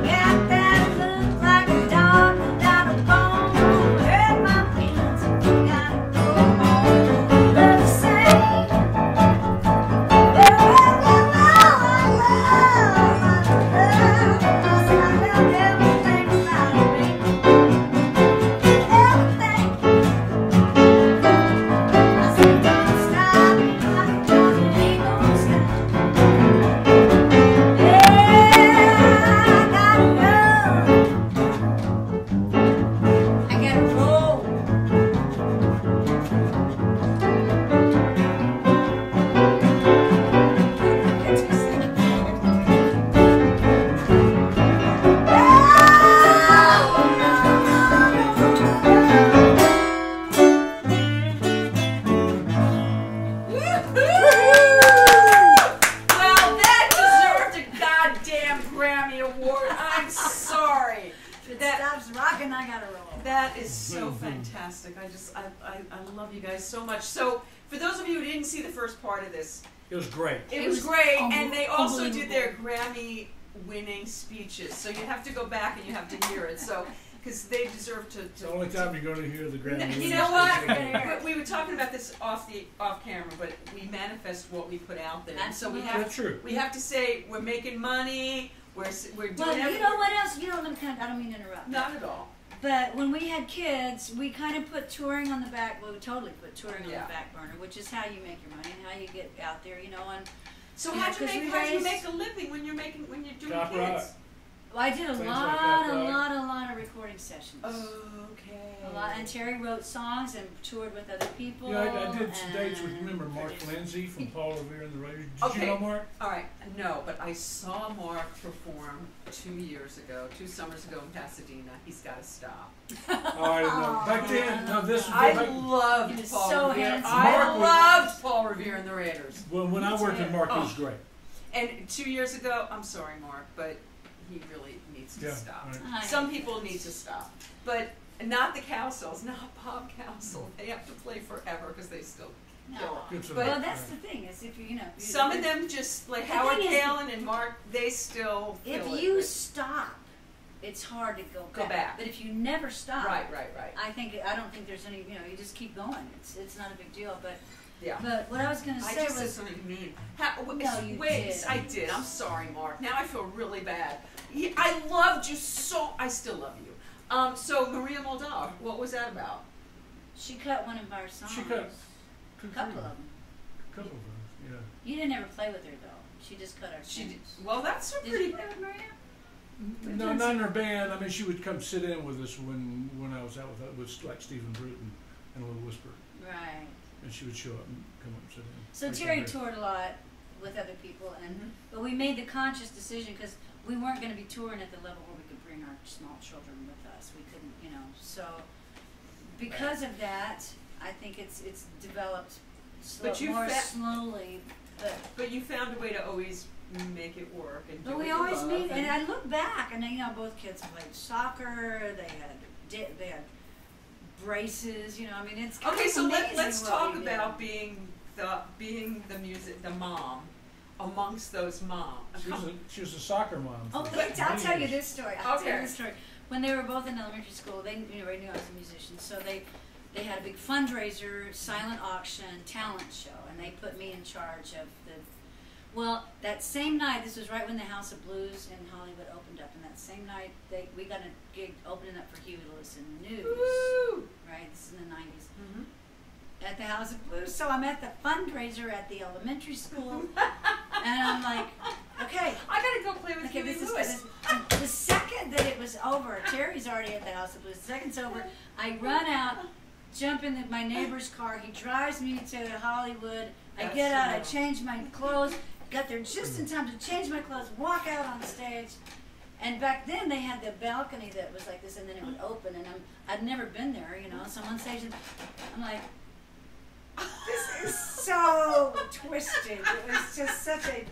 Yeah. award. I'm sorry. If it That- stops rocking, I gotta roll. That is so fantastic. I love you guys so much. So, for those of you who didn't see the first part of this, It was great. it was great, and they also did unbelievable. their Grammy-winning speeches. So you have to go back and you have to hear it. So, because they deserve to. It's the only time you're going to hear the Grammy. You winners. know what? You're gonna hear it. We were talking about this off camera, but we manifest what we put out there. And so we Absolutely. have That's true. we have to say we're making money. We're doing Well, you everything. know what else? You know, I don't mean to interrupt. Not at all. But when we had kids, we kind of put touring on the back. Well, we totally put touring on Yeah. the back burner, which is how you make your money and how you get out there. You know, and So Yeah, how do 'cause we you raised- make a living when you're doing Copyright. kids? well, I did a Things like lot, that, a right? lot of recording sessions. Okay. A lot, and Terry wrote songs and toured with other people. Yeah, I did some dates with, and remember Mark produced- Lindsay from Paul Revere and the Raiders? Did Okay. you know Mark? All right. No, but I saw Mark perform 2 years ago, 2 summers ago in Pasadena. He's got to stop. Oh, I didn't know. Back then, no, this was I back, loved He was Paul so Revere. handsome. I Mark was- loved Paul Revere and the Raiders. when I worked with Mark, he was Oh. great. And 2 years ago, I'm sorry, Mark, but he really needs to Yeah, stop. right. I Some hate people that. need to stop, but not the Cowsills, not Bob Cowsill. They have to play forever because they still kill No. it. Good for But- them. Well, that's the thing is if you know. Some of them just like The Howard thing is- Kalin and Mark, they still If kill it, you but- stop, it's hard to go Go back. But if you never stop, right. I don't think there's any. You know, you just keep going. It's not a big deal. But Yeah. but what I was gonna I say just said was something mean. No, you wait, did. I did. I'm sorry, Mark. Now I feel really bad. I loved you so. I still love you. So Maria Moldau, what was that about? she cut one of our songs. She cut a couple of them. couple of them, yeah. You didn't ever play with her though. She just cut our She did, songs. well, that's a Did pretty. you play with Maria? No, not in her band. I mean, she would come sit in with us when I was out with like Stephen Bruton and a Little Whisper, Right. and she would show up and come up and sit in. So Like Terry that. toured a lot with other people, and Mhm. but we made the conscious decision because we weren't going to be touring at the level where we could bring our small children with us. We couldn't, you know. So because of that, I think it's developed But you more fa- slowly. But you found a way to always make it work and do But what we you always love meet, and I look back, and you know, both kids played soccer. They had braces. You know, I mean, it's kind Okay, of so amazing let's what talk we did. about being the mom amongst those moms. She was a soccer mom. Oh, for I'll many tell you years. this story. I'll tell you Okay. this story. When they were both in elementary school, they already knew I was a musician, so they had a big fundraiser, silent auction, talent show, and they put me in charge of the. Well, that same night, this was right when the House of Blues in Hollywood opened up, and that same night we got a gig opening up for Huey Lewis and the News. Woo! Right, this is in the '90s. Mhm. At the House of Blues, so I'm at the fundraiser at the elementary school, and I'm like, okay. I gotta go play with Okay, Huey this is Lewis. the second that it was over. Terry's already at the House of Blues. The second it's over, I run out, jump in my neighbor's car. He drives me to Hollywood. I That's get out. I so- change my clothes. Got there just in time to change my clothes. Walk out on stage. And back then they had the balcony that was like this, and then it would open. And I'd never been there, you know. So I'm on stage, and I'm like, this is so twisted. It was just such a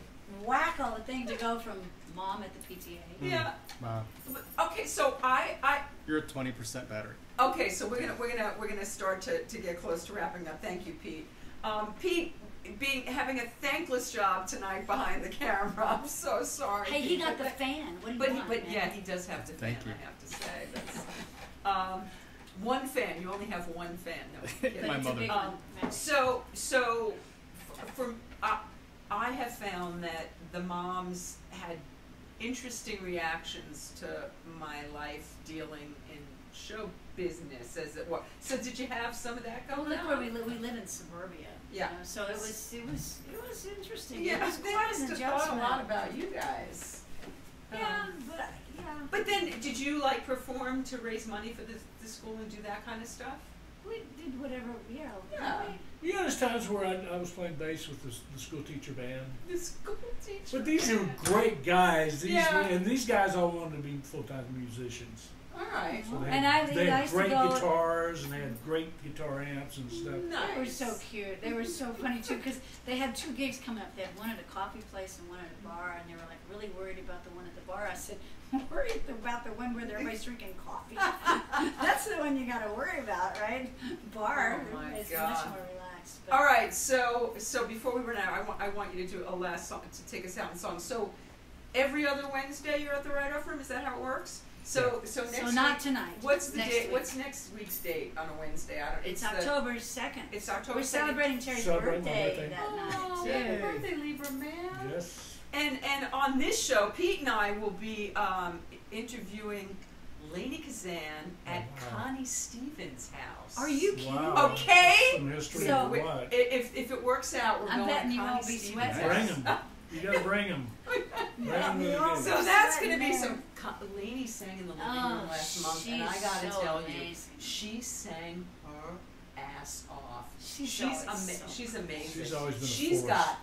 wacko thing to go from mom at the PTA. Yeah. Wow. Okay, so I You're at 20% battery. okay, so we're gonna start to get close to wrapping up. Thank you, Pete. Pete, having a thankless job tonight behind the camera. I'm so sorry. Hey, he Pete, got the but- fan. What do you But want, man? yeah, he does have the fan. Thank you. I have to say that's one fan. You only have one fan. No, I'm kidding. My It's a mother. big one. So from I have found that the moms had interesting reactions to my life dealing in show business, as it were. So did you have some of that Well, going look on? where we live. We live in suburbia. Yeah. You know, so it was interesting. Yeah, it was they quite must an have thought a adjustment. lot about you guys. Yeah, but yeah. But then, did you like perform to raise money for the school and do that kind of stuff? We did whatever. Yeah. Yeah. Yeah, there's times where I was playing bass with the school teacher band. The school teacher. But these are great guys. Yeah. And these guys all wanted to be full-time musicians. All right. So they And had, I they had used to great go- guitars and they had great guitar amps and stuff. Nice. They were so cute. They were so funny too because they had 2 gigs coming up. They had one at a coffee place and one at a bar, and they were like really worried about the one at the bar. I said, worry about the one where everybody's drinking coffee. That's the one you got to worry about, right? Bar Oh my is God. much more relaxed. But All right, so before we run out, I want you to do a last song to take us out in song. So every other Wednesday you're at the Write-Off Room. Is that how it works? So next so not week, tonight. what's the next date? week. What's next week's date on a Wednesday? I don't. It's the- October 2nd. It's October We're 2nd. celebrating Terry's Celebrating my birthday birthday. that night. Oh, Yay. happy birthday, Libra man! Yes. And on this show, Pete and I will be interviewing Lady Kazan at Wow. Connie Stevens' house. Are you kidding? Wow. Okay. Some history So of what? If it works out, we're I'm going betting to you Connie won't be Stevens' sweating. house. Bring them. You gotta bring them. Yeah. So that's going to be some. Lainey sang in the living room last month, and I she's got to so tell you, amazing. she sang her ass off. She's She's always so she's amazing. She's always been a She's force. got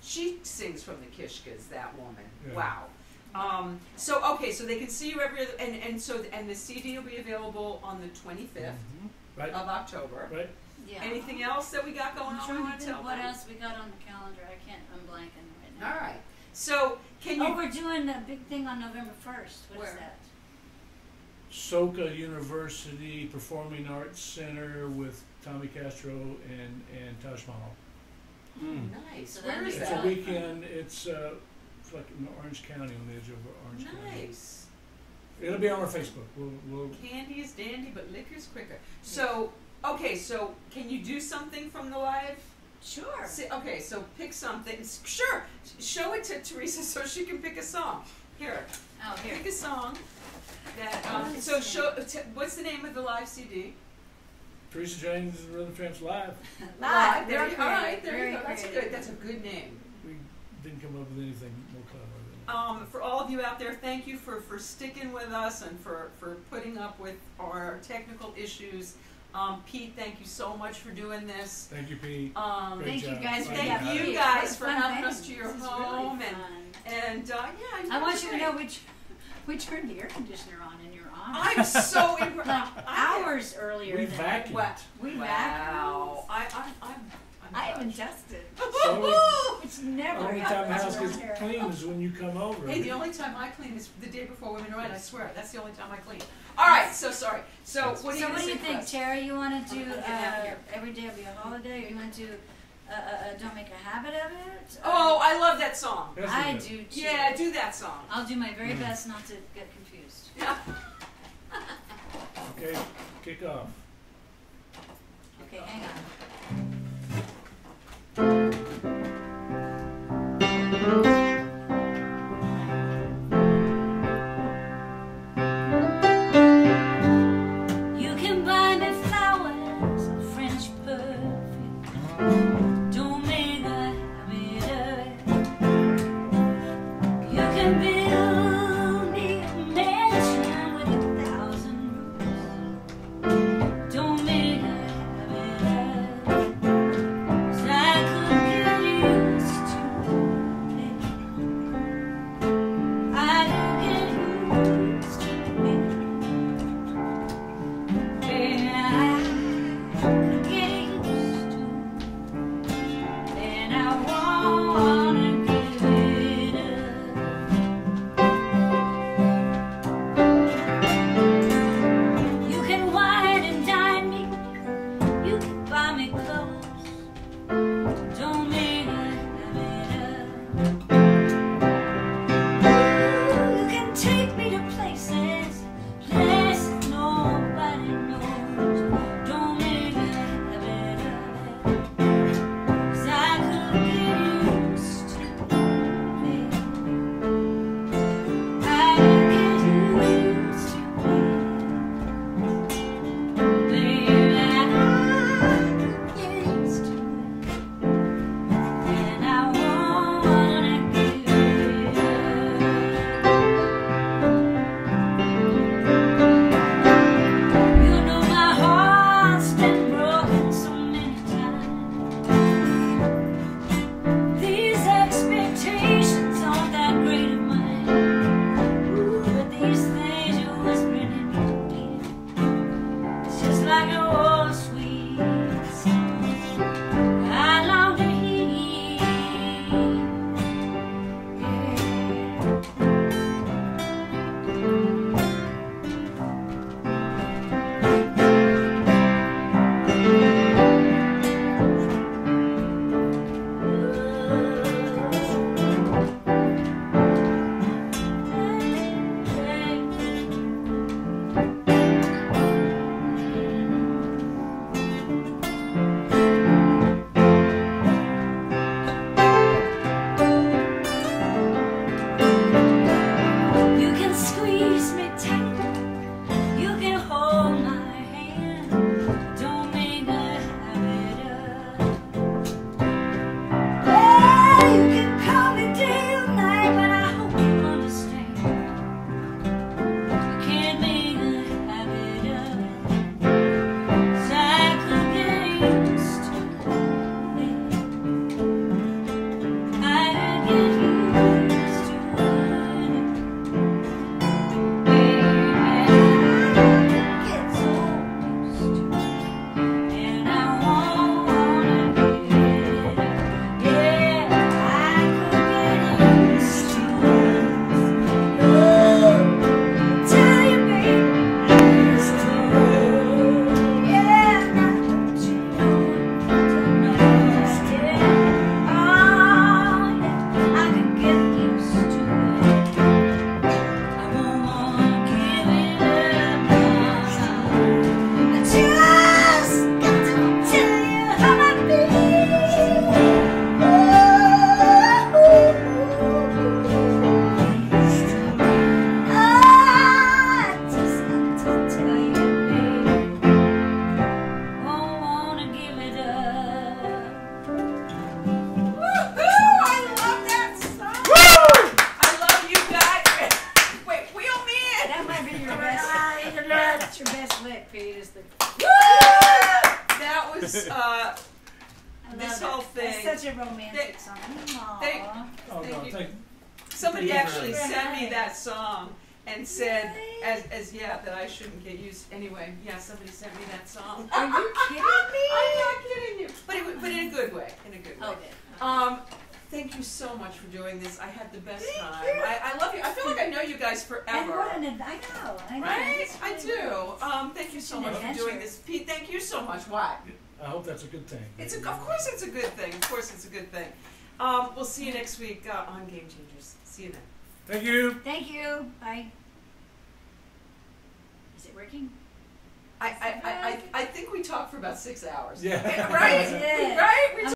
she sings from the Kishkas, that woman. Yeah. Wow. So they can see you every other, and the CD will be available on the 25th Right. of October. Right. Yeah. Anything else that we got going I'm on? trying We want to to think tell what them? else we got on the calendar. I'm blanking right now. All right. So can you? Oh, we're doing a big thing on November 1st. What is Where? that? Soka University Performing Arts Center with Tommy Castro and Taj Mahal. Nice. So Where that'd is be It's that? a weekend. It's like in Orange County, on the edge of Orange County. Nice. It'll be on our Facebook. We'll Candy is dandy, but liquor's quicker. So so can you do something from the live? Sure. Okay, so pick something. Sure. Show it to Teresa so she can pick a song. Here. Oh, here. Pick a song. That. So show. What's the name of the live CD? Teresa James and the Rhythm Tramps live. Live. There Very you, all right. creative, There you very go. That's creative. good. That's a good name. We didn't come up with anything more clever than that. For all of you out there, thank you for sticking with us and for putting up with our technical issues. Pete, thank you so much for doing this. Thank you, Pete. Thank Great Thank you job. guys for Thank having you me. guys What a for fun having thing. us to your This is home really and fun. yeah. I want you to great. know we turned the air conditioner on in your honor. I'm so impressed. like hours earlier We than vacuumed. What? We Wow. vacuumed. I haven't tested. So It's the never only time the happens house around gets here. clean is when you come over. Hey, the only time I clean is the day before Women Are Right. I swear, that's the only time I clean. All right, so sorry. So what do you So what do you sing for think, us? Terry? You want to do I'm getting out of here. every day will be a holiday, or you want to do don't make a habit of it? Oh, I love that song. Yes, I we do too. Yeah, do that song. I'll do my very best not to get confused. Yeah. Okay, kick off. Okay, hang on. You can buy me flowers or French perfume. Don't make a habit of it. You can build me a mansion with 1,000 rooms. Don't make a habit of it. 'Cause I could get used to it. I could get used to it. And I wanna give it up. You can wine and dine me, you can buy me clothes. Don't make a habit of. You can take me to places nobody knows. Don't make a habit of it. 'Cause I could get used to it. I could get used to it. Baby, I could get used to it. And I wanna give it up. What's your best lick, Pete? Is the That was I this love whole it. thing. That's such a romantic They- song. Aww. they- Oh, Thank no, you. thank Somebody Thank you actually very sent me much. that song and said, Really? as yeah, that I shouldn't get used. Anyway, yeah, somebody sent me that song. Are you kidding me? I'm not kidding you, but in a good way. In a good way. Okay. Thank you so much for doing this. I had the best Thank time. you. I love you. I feel like I know you guys And forever. what an I know. Right? It's I really do. good. Thank you so Such an much for adventure. doing this, Pete. Thank you so much. What? I hope that's a good thing. Of course, it's a good thing. Of course, it's a good thing. We'll see you next week on Game Changers. See you then. Thank you. Thank you. Bye. Is it working? I think we talked for about 6 hours. Yeah. Right? Yeah. Right? We